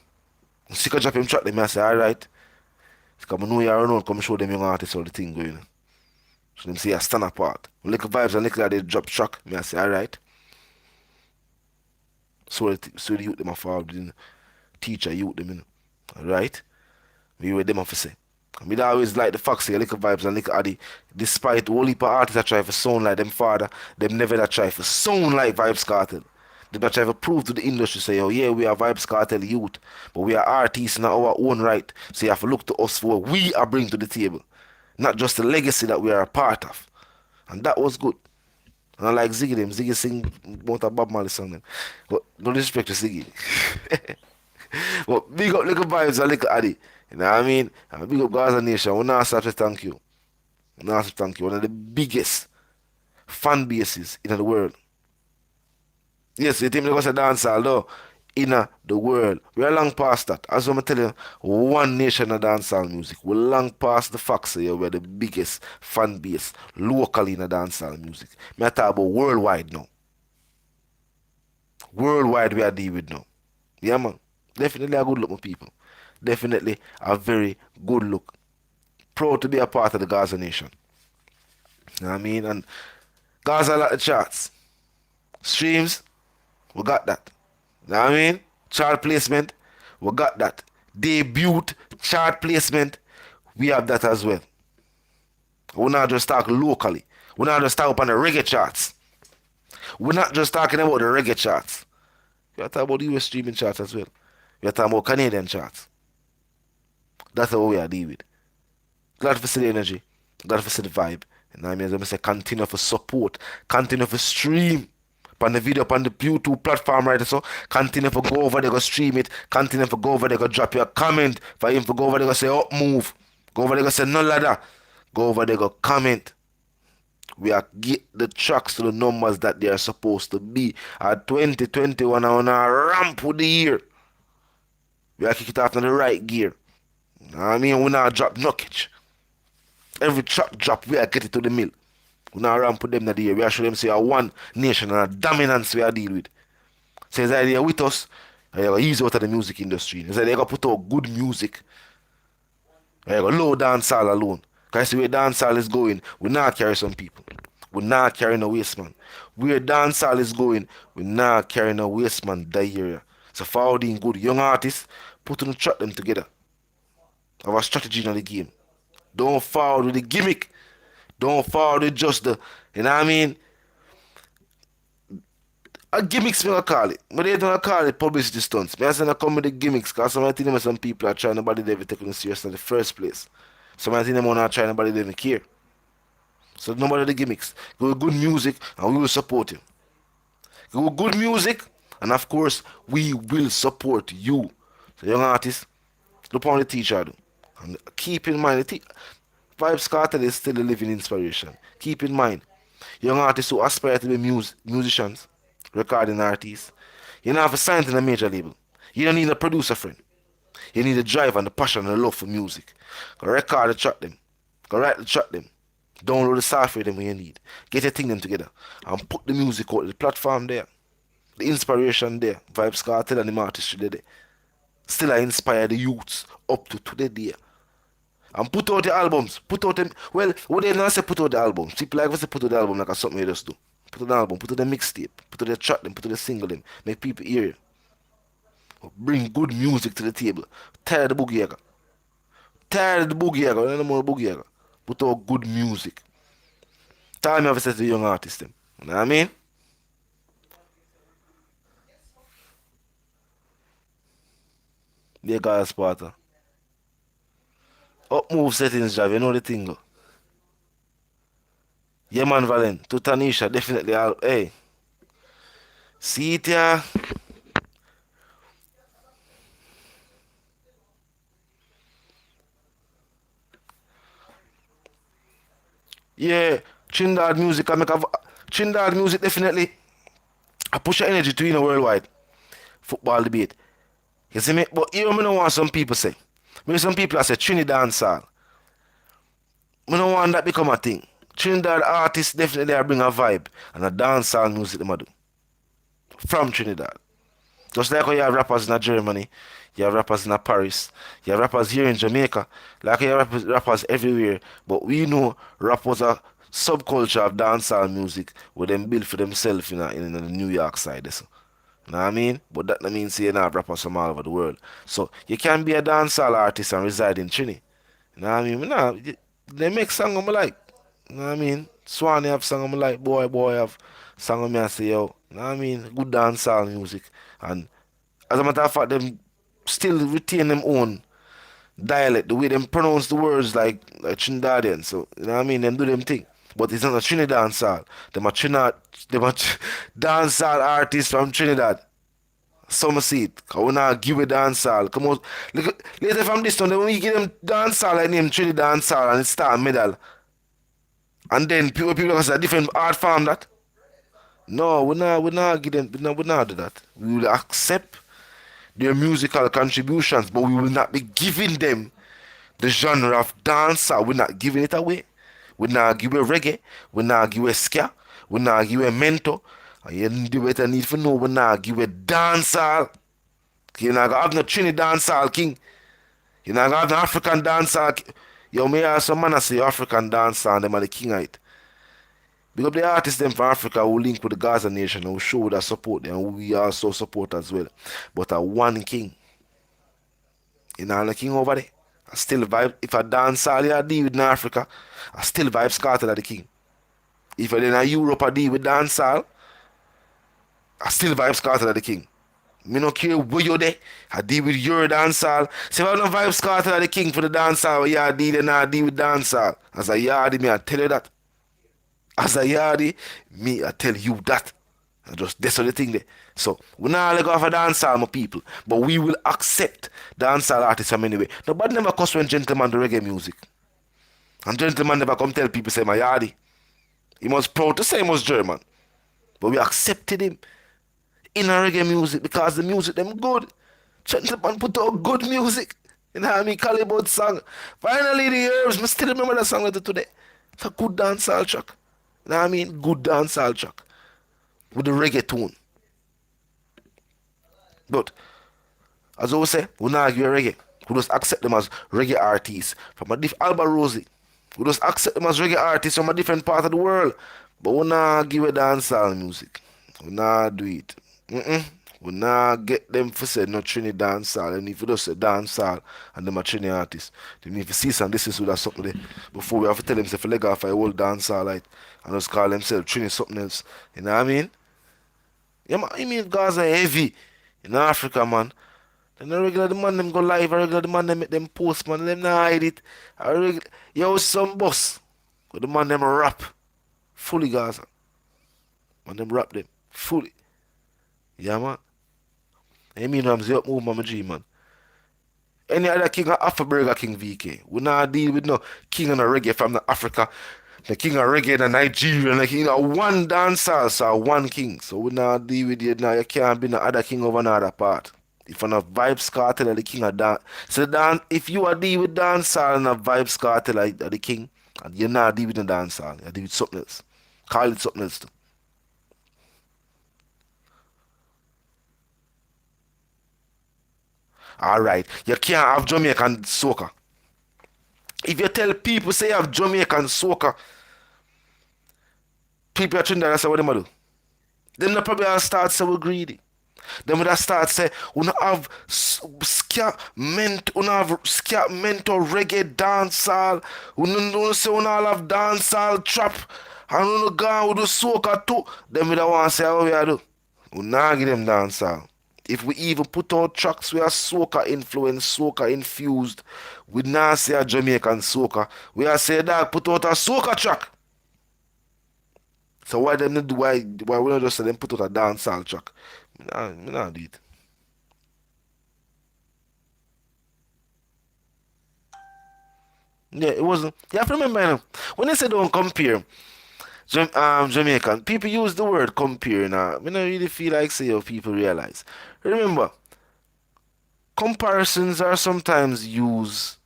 And sick of drop him track them, I say, alright. Because I know you around, come show them young artists all the thing going. So them say, I stand apart. Little Vybz and little they drop track, me I say, alright. So the youth them are forward, teacher youth them, alright. We with them have to say. I mean, I always like the fact say little Vybz and little Addy, despite all heap of artists that try to sound like them father, them never that try to sound like Vybz Kartel. They try to prove to the industry, say, oh yeah, we are Vybz Kartel youth, but we are artists in our own right. So you have to look to us for what we are bringing to the table, not just the legacy that we are a part of. And that was good. And I like Ziggy them. Ziggy sing about a Bob Marley song them. But no disrespect to Ziggy. But big up little Vybz and little Addy. You know what I mean? And big up Gaza Nation. We now start to thank you. We now start to thank you. One of the biggest fan bases in the world. Yes, you think they're going to say dancehall though? In the world. We're long past that. As I'm tell you, one nation of dancehall music. We're long past the fact that we're the biggest fan base locally in the dancehall music. I talk about worldwide now. Worldwide we are dealing with now. Yeah, man. Definitely a good look, my people. Definitely a very good look. Proud to be a part of the Gaza nation. You know what I mean? And Gaza like the charts. Streams, we got that. You know what I mean? Chart placement, we got that. Debut chart placement, we have that as well. We're not just talking locally. We're not just talking on the reggae charts. We're not just talking about the reggae charts. We're talking about the US streaming charts as well. We're talking about Canadian charts. That's what we are dealing with. Glad for see the energy. Glad for see the vibe. And I mean, as I say, continue for support. Continue for stream. On the video, on the YouTube platform, right? So continue for go over there, go stream it. Continue for go over there, go drop your comment. For him for go over there, go say up move. Go over there, go say no ladder. Go over there, go comment. We are get the tracks to the numbers that they are supposed to be. At 2021 on a ramp with the year. We are kick it off in the right gear. I mean, we not drop knockage. Every track drop, we are get it to the mill. We not ramp with them that the year. We are show them say a one nation and a dominance we are deal with. So it's either with us, or you're easy out of the music industry. It's either you're gonna put out good music, or you're gonna low dancehall alone. Because the way dancehall is going, we not carry some people. We not carry no waste man. Where dancehall is going, we not carry no waste man that area. So for all the good young artists, put on track them together. Have a strategy in the game. Don't fall with the gimmick. Don't fall with just the, you know what I mean? A gimmicks me I call it. But they don't call it publicity stunts. Me I say I come with the gimmicks because some people are trying nobody they ever take them serious in the first place. Some I think them not trying nobody they even care. So nobody the gimmicks. Go with good music and we will support you. Go with good music and of course we will support you. So young artists, look on the teacher do. And keep in mind Vybz Kartel is still a living inspiration. Keep in mind, young artists who aspire to be musicians, recording artists, you don't have to sign to a major label. You don't need a producer friend. You need the drive and the passion and the love for music. Go record the track them. Go write the track them. Download the software them when you need. Get your thing them together. And put the music out, the platform there. The inspiration there. Vybz Kartel and the artistry there. Still I inspire the youths up to today. And put out the albums. Put out them. Well, what they not say put out the albums. People like to say put out the album like something you just do. Put out the album, put out the mixtape, put out the track them, put out the single them. Make people hear you. Bring good music to the table. Tired of the boogie yaga. Tired of the boogie yaga. No more boogie yaga. Put out good music. Time you have to say to the young artists them. You know what I mean? The guy Sparta. Up move settings drive, you know the thing go. Yeah man Valen, to Tanisha, definitely hey. See it yeah. Yeah, Trinidad music Trinidad music definitely I push your energy to worldwide football debate. You see me? But here me no want some people say. Maybe some people I say Trinidad dancehall. Me no want that become a thing. Trinidad artists definitely are bring a vibe and a dancehall music them a do. From Trinidad. Just like how you have rappers in Germany, you have rappers in Paris, you have rappers here in Jamaica, like you have rappers everywhere. But we know rap was a subculture of dancehall music where them build for themselves in the New York side. So. You know what I mean? But that don't mean say you have rappers from all over the world. So you can be a dancehall artist and reside in Trini. You know what I mean? They make songs I like. You know what I mean? Swanee have song I like, boy have song I say yo. You know what I mean? Good dancehall music. And as a matter of fact, them still retain them own dialect, the way them pronounce the words like Trinidadian. So you know what I mean? Them do them thing. But it's not a Trinidad dancehall. Them a dancehall artists from Trinidad. Some see it. Cause we not give a dancehall. Come on. Later from this one, then we give them dancehall like name Trinidad dancehall and it start medal. And then people can say a different art form that. No, we not give them we not do that. We will accept their musical contributions, but we will not be giving them the genre of dancehall. We're not giving it away. We not give a reggae. We not give a ska. We not give a mento. And you better need to know we not give a dancehall. You're not gonna have no Trinidad dancehall king. You're not gonna have no African dancehall king. Yo, me hear some man I say African dancehall, them are the king of it. Big up the artists them from Africa who link with the Gaza nation and who show that support them, and we also support as well. But a one king. You know the king over there. I still vibe. If I dance all you deal with in Africa, I still vibe Kartel the king. If I in Europe I deal with dancehall, I still vibe Kartel the king. Me no care where you there. I deal with your dancehall. So if I don't vibe Kartel the king for the dancehall, yeah, I deal and I deal with dancehall. As a yardie, me I tell you that. As a yardie, me I tell you that. I just that's the thing there. So we not let go of a dancehall, my people, but we will accept dancehall artists from anyway. Nobody never cuss when gentleman do reggae music. And gentleman never come tell people say my yardie. He was proud to say he was German. But we accepted him in a reggae music because the music them good. Gentleman put out good music. You know what I mean? Calibut song. Finally the herbs. I still remember that song later today. It's a good dancehall track. You know what I mean? Good dancehall track. With the reggae tune. But as I always say, we not argue reggae. We just accept them as reggae artists from a different Alba Rosie. We just accept them as reggae artists from a different part of the world. But we not give a dancehall music. We not do it. We not get them for say no Trinidad dancehall. And if you just say dancehall and them a Trinidad artists, then if you see some this is with us something there. Before we have to tell them if they leg off a whole dancehall like and just call themselves Trinidad something else. You know what I mean? Yeah, man, I mean Gaza heavy in Africa, man. Then the regular the man them go live, a regular the man them make them post, man, them not hide it. Yo, some boss. But the man them rap. Fully Gaza. Man them rap them. Fully. Yeah, man. I mean Ramsey up move, Mama G, man. Any other king of Afro King VK. We not deal with no king and a reggae from the Africa. The king of reggae in Nigeria, like you know, one dancer, so one king. So we not deal with you now. You can't be no other king of another part. If you're not Vybz Kartel the king of dance, so if you are deal with dancehall and a Vybz Kartel like the king, and you're not deal with the dancehall, you deal with something else. Call it something else too. Alright, you can't have Jamaican soca. If you tell people say you have Jamaican soca, people are Trinidad, that's what them do. Them not probably will start say we greedy. Them would start say we not have ska mental reggae dancehall. We don't say we not have dancehall trap. And we not go with the soca too. Them would want to say how we are do. We not give them dancehall. If we even put out tracks we are soca influenced, soca infused, we not say a Jamaican soca. We are say dog put out a soca track. So why them not do why we not just say them put out a dancehall track? Me not do it. Yeah, it wasn't. You have to remember, you know, when they say don't compare Jamaican, people use the word compare now. I don't really feel like say how people realize. Remember, comparisons are sometimes used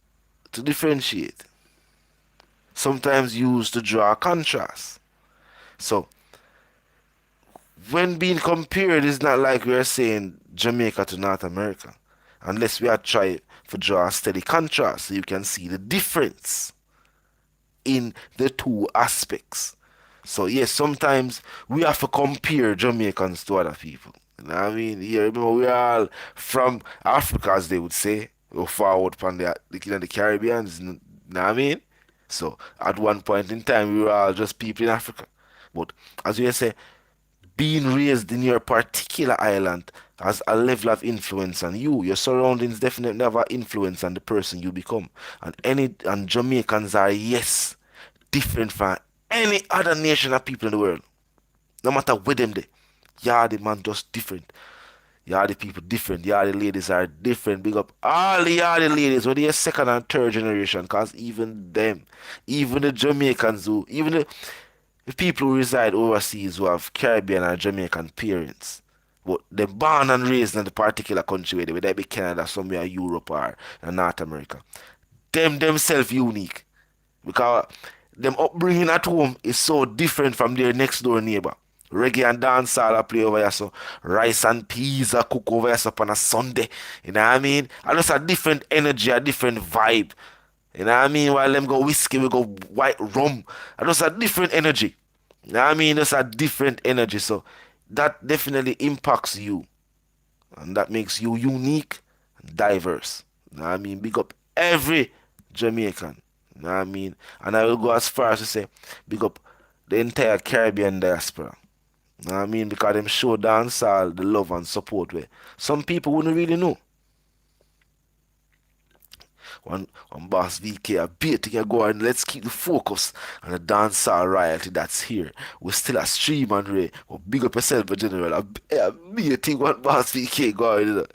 to differentiate, sometimes used to draw a contrast. So, when being compared, it's not like we're saying Jamaica to North America, unless we are trying to draw a steady contrast so you can see the difference in the two aspects. So yes, sometimes we have to compare Jamaicans to other people. You know what I mean? Yeah, remember we're all from Africa, as they would say. We're forward from the Caribbeans, you know what I mean? So at one point in time, we were all just people in Africa. But as you say, being raised in your particular island has a level of influence on you. Your surroundings definitely have an influence on the person you become. And Jamaicans are yes different from any other nation of people in the world. No matter where them they. Yeah, the man just different. Yeah, the people different. Yeah, the ladies are different. Big up all the Yardy ladies, whether you're second and third generation, cause even them, even the Jamaicans who, even the people who reside overseas who have Caribbean and Jamaican parents, but they're born and raised in the particular country whether they be Canada, somewhere Europe or North America. Them themselves unique. Because them upbringing at home is so different from their next door neighbor. Reggae and dancehall I play over here, so rice and peas I cook over here so on a Sunday. You know what I mean? And just a different energy, a different vibe. You know what I mean? While them go whiskey, we go white rum. And just a different energy. You know what I mean? Just a different energy. So that definitely impacts you. And that makes you unique, diverse. You know what I mean? Big up every Jamaican. You know what I mean? And I will go as far as to say, big up the entire Caribbean diaspora. You know what I mean? Because them show dancehall the love and support where some people wouldn't really know. One boss VK a bit to go and let's keep the focus on the dancehall royalty that's here. We're still a stream and Ray. We'll big up yourself in general. A big thing one boss VK going. You know.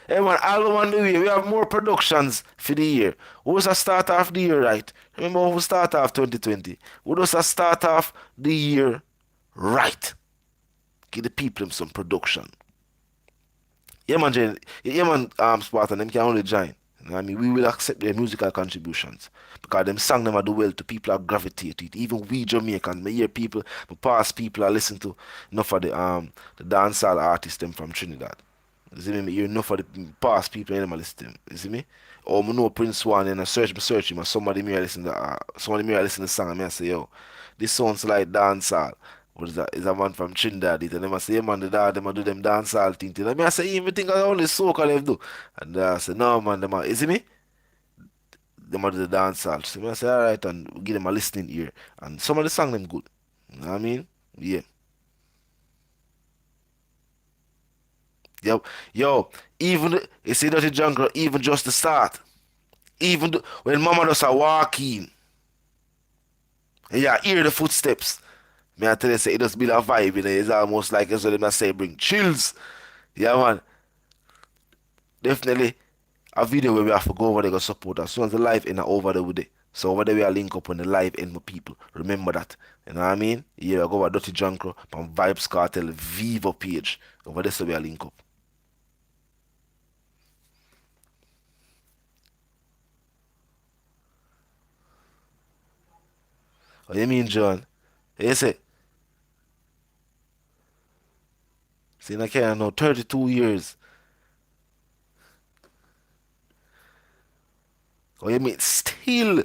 Hey man, all on the way. We have more productions for the year. Who was a start off the year, right? Remember who start off 2020? Who was a start off the year right? Give the people some production. Yeah man, Spartan, them can only join. You know what I mean, we will accept their musical contributions because them song them do well to people are gravitate to it. Even we Jamaicans, me hear people, my past people are listen to enough of the dancehall artists them from Trinidad. You see me? Me hear enough of the past people and them a listen to them. You see me? Or me know Prince One and I search him and somebody me listen to the song and me I say, yo, this sounds like dancehall. What is that? Is a man from Trinidad it and them I say, yeah man, the dad them a do them dancehall thing. And me I say, even think I only soca them do. And I say, no man, them a, you see me? Them a do the dancehall. So me I say, alright, and we give them a listening ear. And some of the song them good. You know what I mean? Yeah. Yo, even you see that jungle, even just the start. Even when mama does a walk in, and you hear the footsteps. Me I tell you, say it just build a vibe, you know. It's almost like as well I say bring chills. Yeah man. Definitely a video where we have to go over there go support us. As soon as the live end over there with it. So over there we are link up on the live end with people. Remember that. You know what I mean? Yeah, go over Dirty Junker on Vybz Kartel Vivo page. Over there so we are link up. What you mean, John? You say? See, I can't know 32 years. What you mean? Still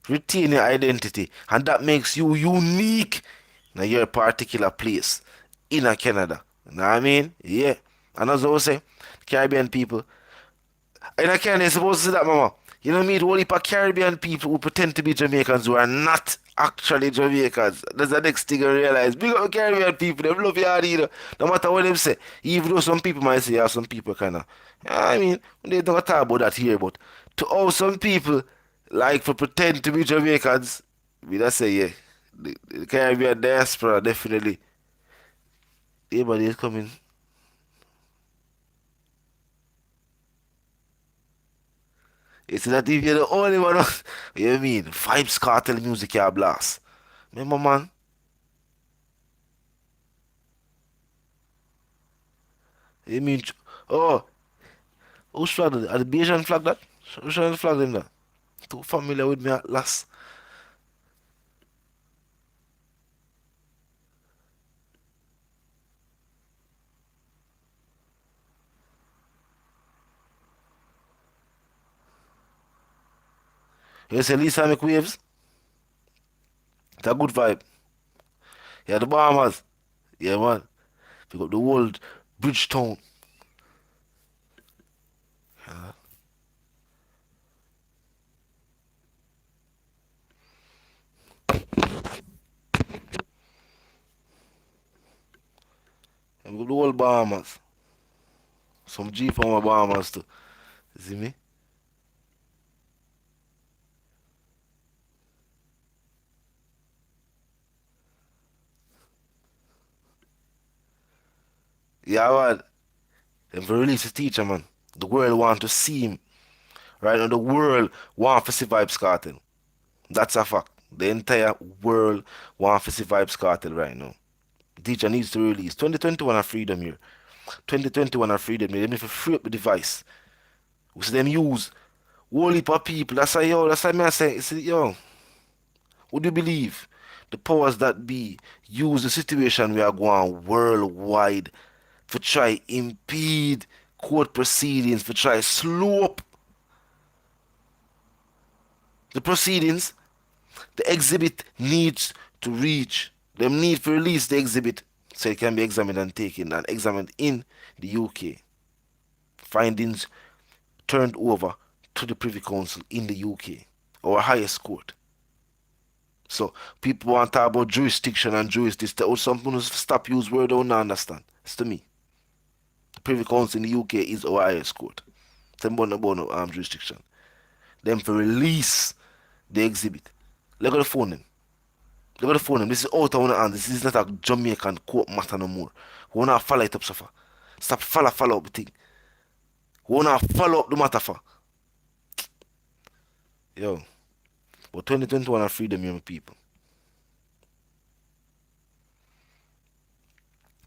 retain your identity. And that makes you unique in your particular place in a Canada. You know what I mean? Yeah. And as I was saying, Caribbean people, in a Canada, you're supposed to say that, mama. You know, meet a whole heap of Caribbean people who pretend to be Jamaicans who are not actually Jamaicans. That's the next thing I realize. Big up Caribbean people, they love you hard, you know. No matter what them say. Even though some people might say, yeah, some people kind of, I mean, they don't talk about that here, but to all some people, like for pretend to be Jamaicans, we just say, yeah, the Caribbean diaspora, definitely. Everybody is coming. It's not if you're the only one. You mean? Vybz Kartel music, you blast. Remember, man? You mean? Oh, who's flag that? Are the Bayesian flag that? Who's trying to flag them that? Too familiar with me at last. You say Lisa make waves? It's a good vibe. Yeah, the Bahamas. Yeah, man. Pick up the world, Bridgetown. And pick up the whole Bahamas. Some G from my Bahamas too. You see me? Yeah, man. Them for release the teacher, man. The world want to see him. Right now, the world want to see Vybz Kartel. That's a fact. The entire world want to see Vybz Kartel right now. The teacher needs to release. 2021 a freedom year. 2021 a freedom year. They need to free up the device. We see them use whole heap of people. That's why, yo, that's why me I say, yo, would you believe? the powers that be use the situation we are going worldwide for try impede court proceedings, for try slow up the proceedings. The exhibit needs to reach. Them need to release the exhibit so it can be examined and taken and examined in the UK. Findings turned over to the Privy Council in the UK, our highest court. So people want to talk about jurisdiction and jurisdiction. Some people stop use word they don't understand. It's to me. The Privy Council in the UK is our highest court. Them about jurisdiction. Them for release the exhibit. Look at the phone them. Look at the phone them. This is out of our hands. This is not a Jamaican court matter no more. We wanna follow it up, so far. Stop follow up the thing. We wanna follow up the matter for. Yo. But 2021 are freedom here, my people.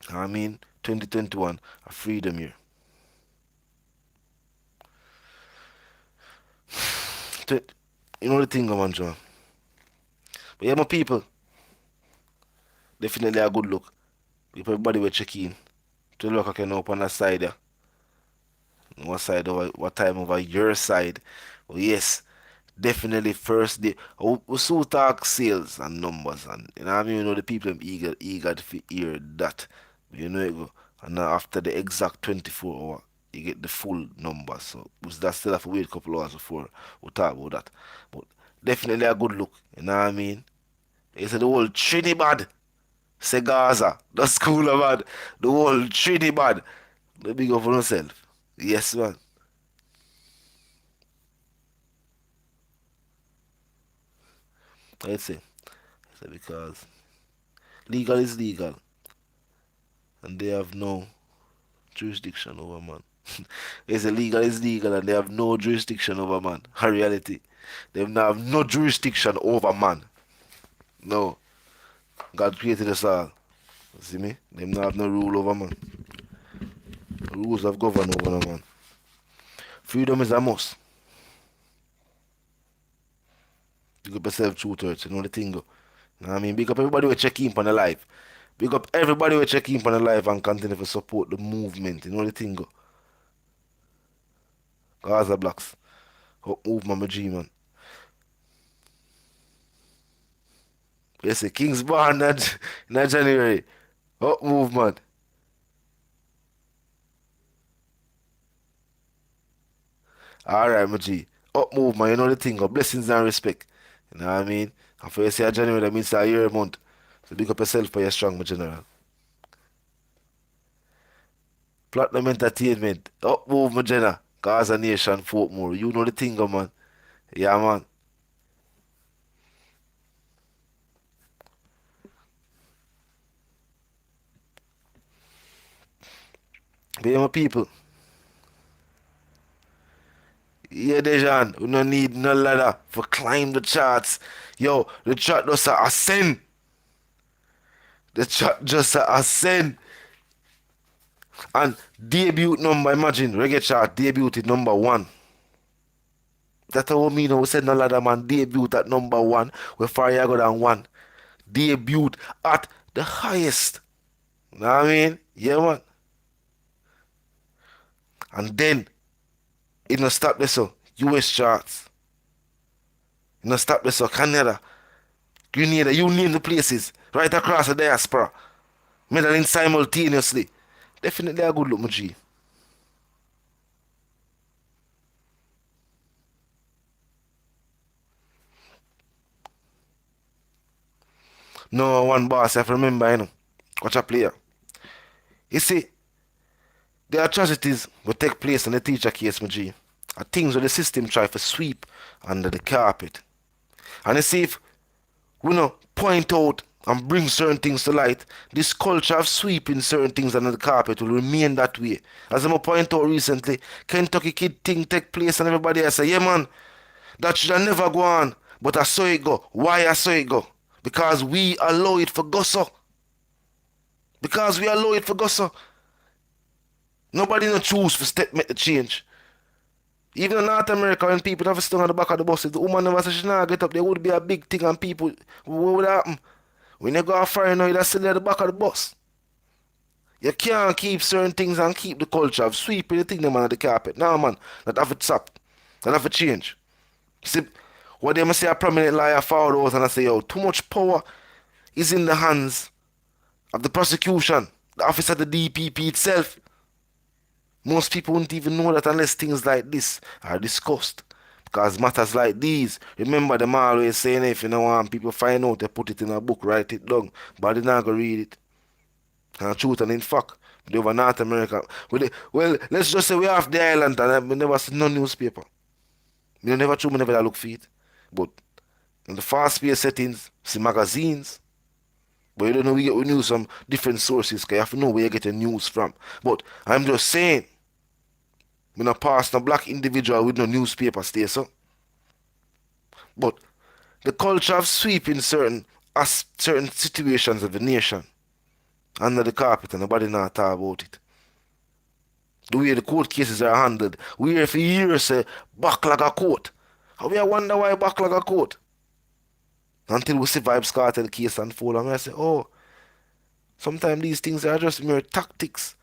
I mean, 2021 are freedom here. You know the thing, man, John. But yeah, my people, definitely a good look. If everybody will check in. To look I can open that side there. What side over what time over your side. But yes, definitely first day. We still talk sales and numbers and you know what I mean, you know the people are eager to hear that. But you know it go. And now after the exact 24 hour you get the full number. So we still have to wait a couple hours before we talk about that. But definitely a good look, you know what I mean? They said the whole Trinidad, say Gaza, that's cool man. The whole Trinidad. The big up on yourself. Yes man. I'd say. Because legal is legal and they have no jurisdiction over man. It's illegal is legal and they have no jurisdiction over man. In reality, they have no jurisdiction over man. No. God created us all. See me? They have no rule over man. Rules have governed over no man. Freedom is a must. Big up yourself, true to it. You know the thing go. You know what I mean? Big up everybody who check in on the live. Big up everybody who check in on the live and continue to support the movement. You know the thing go. Gaza Blacks. Up move my G man. Yes, King's born in January. Up move man. Alright, my G. Up move man, you know the thing go. Blessings and respect. You know what I mean? And for you say January, that means a year a month. So big up yourself for your strong, my general. Platinum Entertainment. Up move, my general. Gaza Nation, Folkmore. You know the thing, man. Yeah, man. But yeah, my people. Yeah, Dejan. We don't need no ladder for climb the charts. Yo, the chart just ascend. The chart just ascend. And debut number, imagine, reggae chart debuted number 1. That's what I mean. We said no ladder man debut at number 1. We're far go than 1. Debut at the highest. You know what I mean? Yeah, man. And then, it no stop this so US charts. It no stop this so Canada. Grenada, you name the places. Right across the diaspora. Medaling simultaneously. Definitely a good look, my G. No one boss, I have to remember, you know. Watch a player. You see, the atrocities will take place in the teacher case, my G. Are things where the system try to sweep under the carpet. And you see, if we know point out and bring certain things to light, this culture of sweeping certain things under the carpet will remain that way. As I point out recently, Kentucky Kid thing take place and everybody else say, yeah man, that should have never go on. But I saw it go. Why I saw it go? Because we allow it for go so. Because we allow it for go so. Nobody no choose for step make the change. Even in North America, when people have a stung on the back of the bus, if the woman never said she not get up, there would be a big thing and people, what would happen? When you go off foreign now, you're still at the back of the bus. You can't keep certain things and keep the culture of sweeping the thing them under the carpet. Nah, man, that have to stop. That have to change. See, what they must say a prominent liar forward out and I say, yo, too much power is in the hands of the prosecution, the office of the DPP itself. Most people wouldn't even know that unless things like this are discussed. Because matters like these, remember them always saying if you don't want people find out, they put it in a book, write it down. But they're not going to read it. And truth and in fact, they over North America. Well, let's just say we have the island and we never see no newspaper. We never true, we never look for it. But in the fast-paced settings, see magazines. But you don't know, we get news from different sources, because you have to know where you get your news from. But I'm just saying, we not pass no black individual with no newspaper stay so. But the culture of sweeping certain situations of the nation under the carpet and nobody not talk about it. The way the court cases are handled. We hear for years say backlog a court. How we wonder why backlog a court? Until we see Vybz Kartel case unfold and I say, oh, sometimes these things are just mere tactics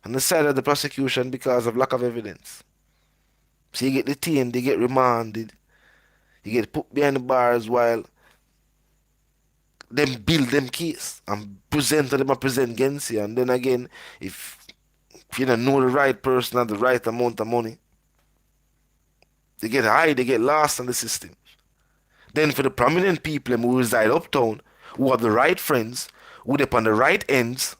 on the side of the prosecution because of lack of evidence. So you get detained, they get remanded, you get put behind the bars while them build them case and present them a present against you. And then again, if you don't know the right person at the right amount of money, they get high, they get lost in the system. Then for the prominent people who reside uptown, who have the right friends, who are on the right ends,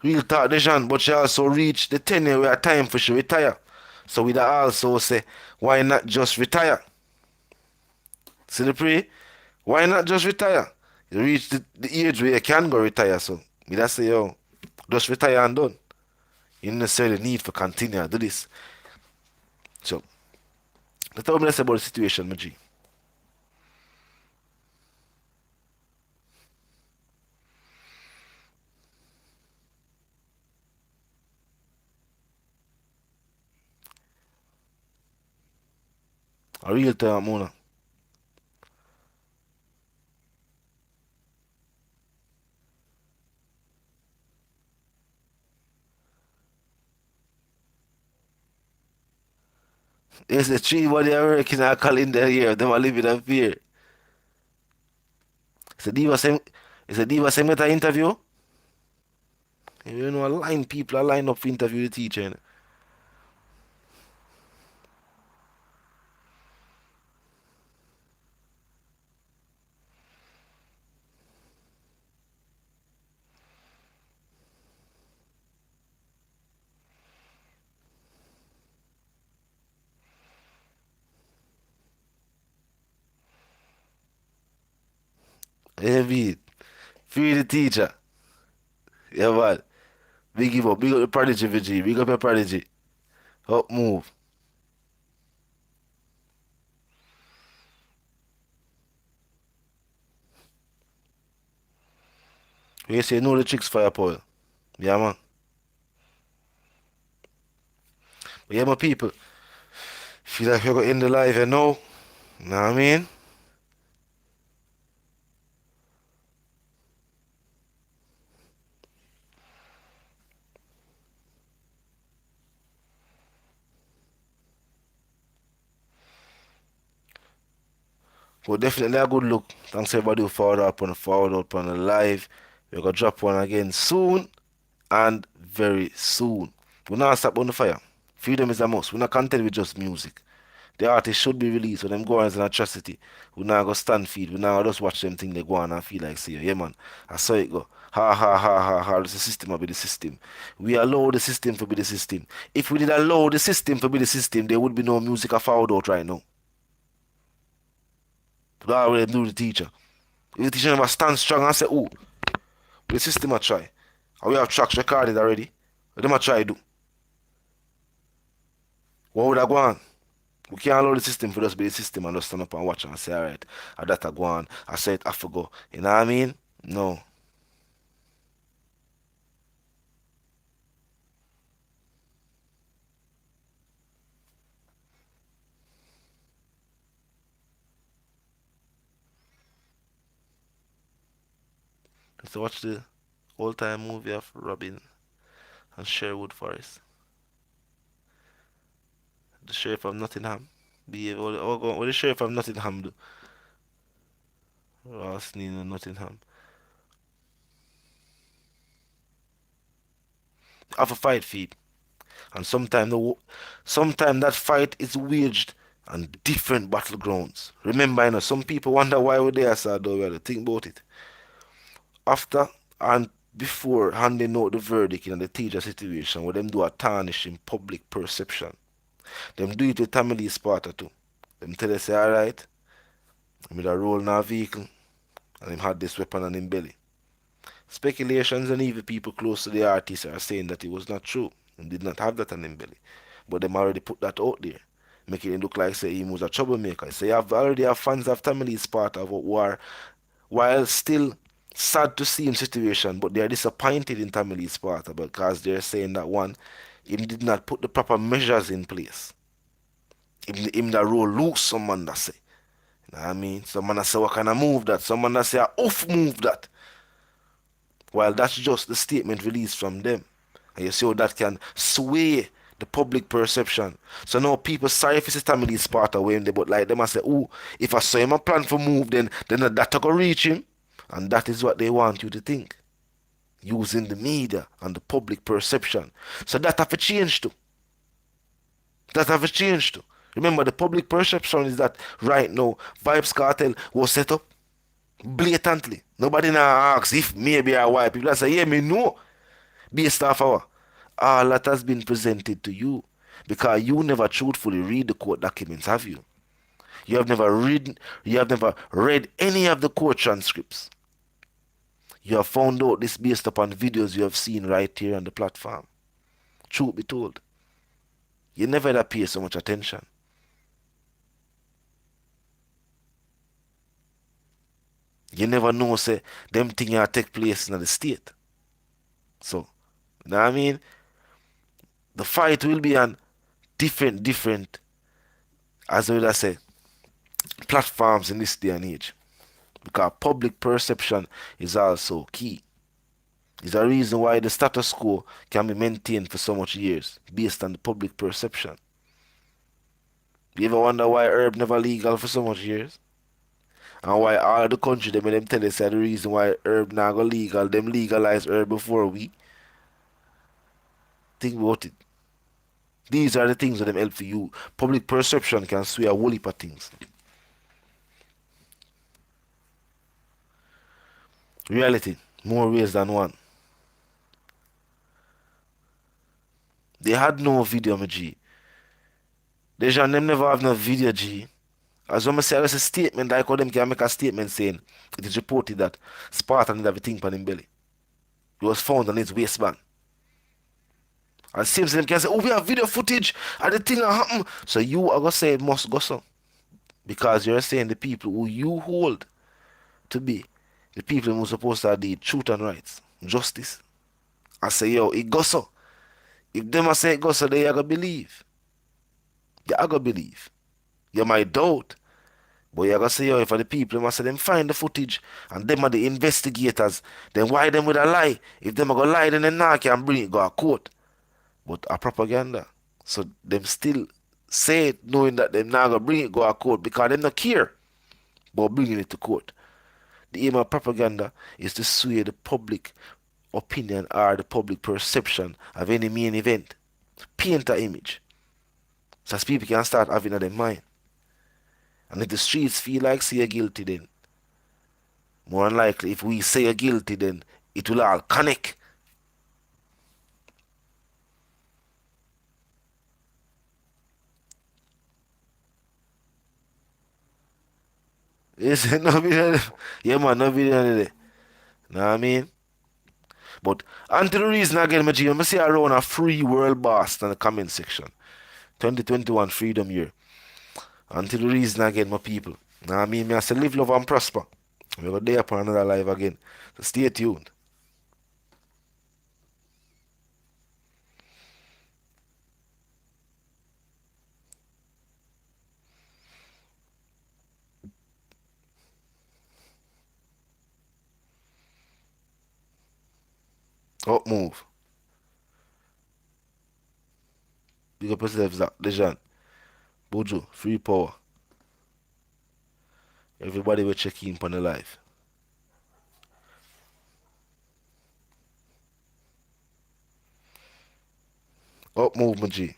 real talk Dejan, but she also reach the tenure where time for she retire. So we also say, why not just retire? See the pray? Why not just retire? You reach the age where you can go retire, so we just say, yo, just retire and done. You don't necessarily need for continue to do this. So, that's all I say about the situation, my G. A real time, Mona. It's the three what they are working at calendar here. They are living in fear. It's a diva same with an interview. You know, a line people are line up for interview the teacher. You know. Yeah, be free the teacher. Yeah, man. Big give up. Big up the prodigy, VG. Big up your prodigy. Up move. You say know the tricks for your Paul. Yeah, man. But yeah, my people. Feel like you're going to end the live, you know? Know what I mean? But definitely a good look. Thanks everybody who followed up on the live. We're gonna drop one again soon and very soon. We're not stop on the fire. Freedom is a must. We're not content with just music. The artist should be released. When them go on as an atrocity, we're not gonna stand feed. We're not gonna just watch them thing they go on and feel like say, yeah man, I saw it go. Ha ha ha ha ha. The system will be the system. We allow the system to be the system. If we did allow the system to be the system, there would be no music found out right now. But I already do the teacher. If the teacher never stand strong and say, oh, the system a try. And we have tracks recorded already. What them a try do? What would I go on? We can't allow the system for us to be the system and just stand up and watch and say, alright, I that I go on, I say it, I forgo. You know what I mean? No. Let's watch the old time movie of Robin and Sherwood Forest. The Sheriff of Nottingham. What the Sheriff of Nottingham do? Ross Nino Nottingham. Have a fight feed. And sometimes that fight is waged on different battlegrounds. Remember, some people wonder why we're there, so though we have to think about it. After and before handing out the verdict in the teacher situation, where them do a tarnish in public perception. Them do it with Tamale Sparta too. Them tell us, say, alright, I'm in a roll in a vehicle, and him had this weapon on him belly. Speculations and even people close to the artist are saying that it was not true and did not have that on him belly. But them already put that out there, making it look like say he was a troublemaker. So you already have fans of Tamale Sparta who are, while still sad to see him situation, but they are disappointed in Tamale Sparta because they're saying that one, him did not put the proper measures in place. Him that roll loose, someone that say. You know what I mean? Someone that say what kind of move that, someone that say a off move that. While that's just the statement released from them. And you see how that can sway the public perception. So now people sorry if it's Tamale Sparta when they but like them and say, oh, if I saw him a plan for move, then that go reach him. And that is what they want you to think. Using the media and the public perception. So that have to change too. That have to change too. Remember the public perception is that right now Vybz Kartel was set up blatantly. Nobody now asks if maybe or why. People say, yeah, me know. Based off our all that has been presented to you. Because you never truthfully read the court documents, have you? You have never read any of the court transcripts. You have found out this based upon videos you have seen right here on the platform. Truth be told. You never had pay so much attention. You never know, say, them things take place in the state. So, you know what I mean? The fight will be on different, as I would say, platforms in this day and age. Because public perception is also key. It's a reason why the status quo can be maintained for so much years, based on the public perception. You ever wonder why herb never legal for so much years? And why all the country them tell us that the reason why herb now go legal, them legalize herb before we. Think about it. These are the things that them help for you. Public perception can sway a whole heap of things. Reality, more ways than one. They had no video, my G. Deja them never have no video, G. As I say, there's a statement, like how them can make a statement saying it is reported that Spartan did everything on his belly. It was found on his waistband. And same them can say, oh, we have video footage and the thing that happened. So you are going to say it must go so. Because you're saying the people who you hold to be the people who are supposed to have the truth and rights, justice. I say, yo, it goes so. If them a say it goes so, they are going to believe. They are going to believe. You might doubt. But you are going to say, yo, if the people, they must say them find the footage and them are the investigators, then why them with a lie? If them are going to lie, then they now can bring it go a court. But a propaganda. So them still say it knowing that them now going to bring it go a court because them not care about bringing it to court. The aim of propaganda is to sway the public opinion or the public perception of any main event. Paint an image. So as people can start having in their mind. And if the streets feel like say you're guilty, then more than likely if we say you're guilty, then it will all connect. Yes, no video. Yeah, man, no video there. Know what I mean? But until the reason again, my G, I see around a free world boss in the comment section. 2021 freedom year. Until the reason again, my people. Know what I mean? I say live, love, and prosper. We're going to upon another live again. So stay tuned. Up move. Big up yourself, Zach, Dejan, Bojo, Free Power. Everybody will check in on the live. Up move, my G.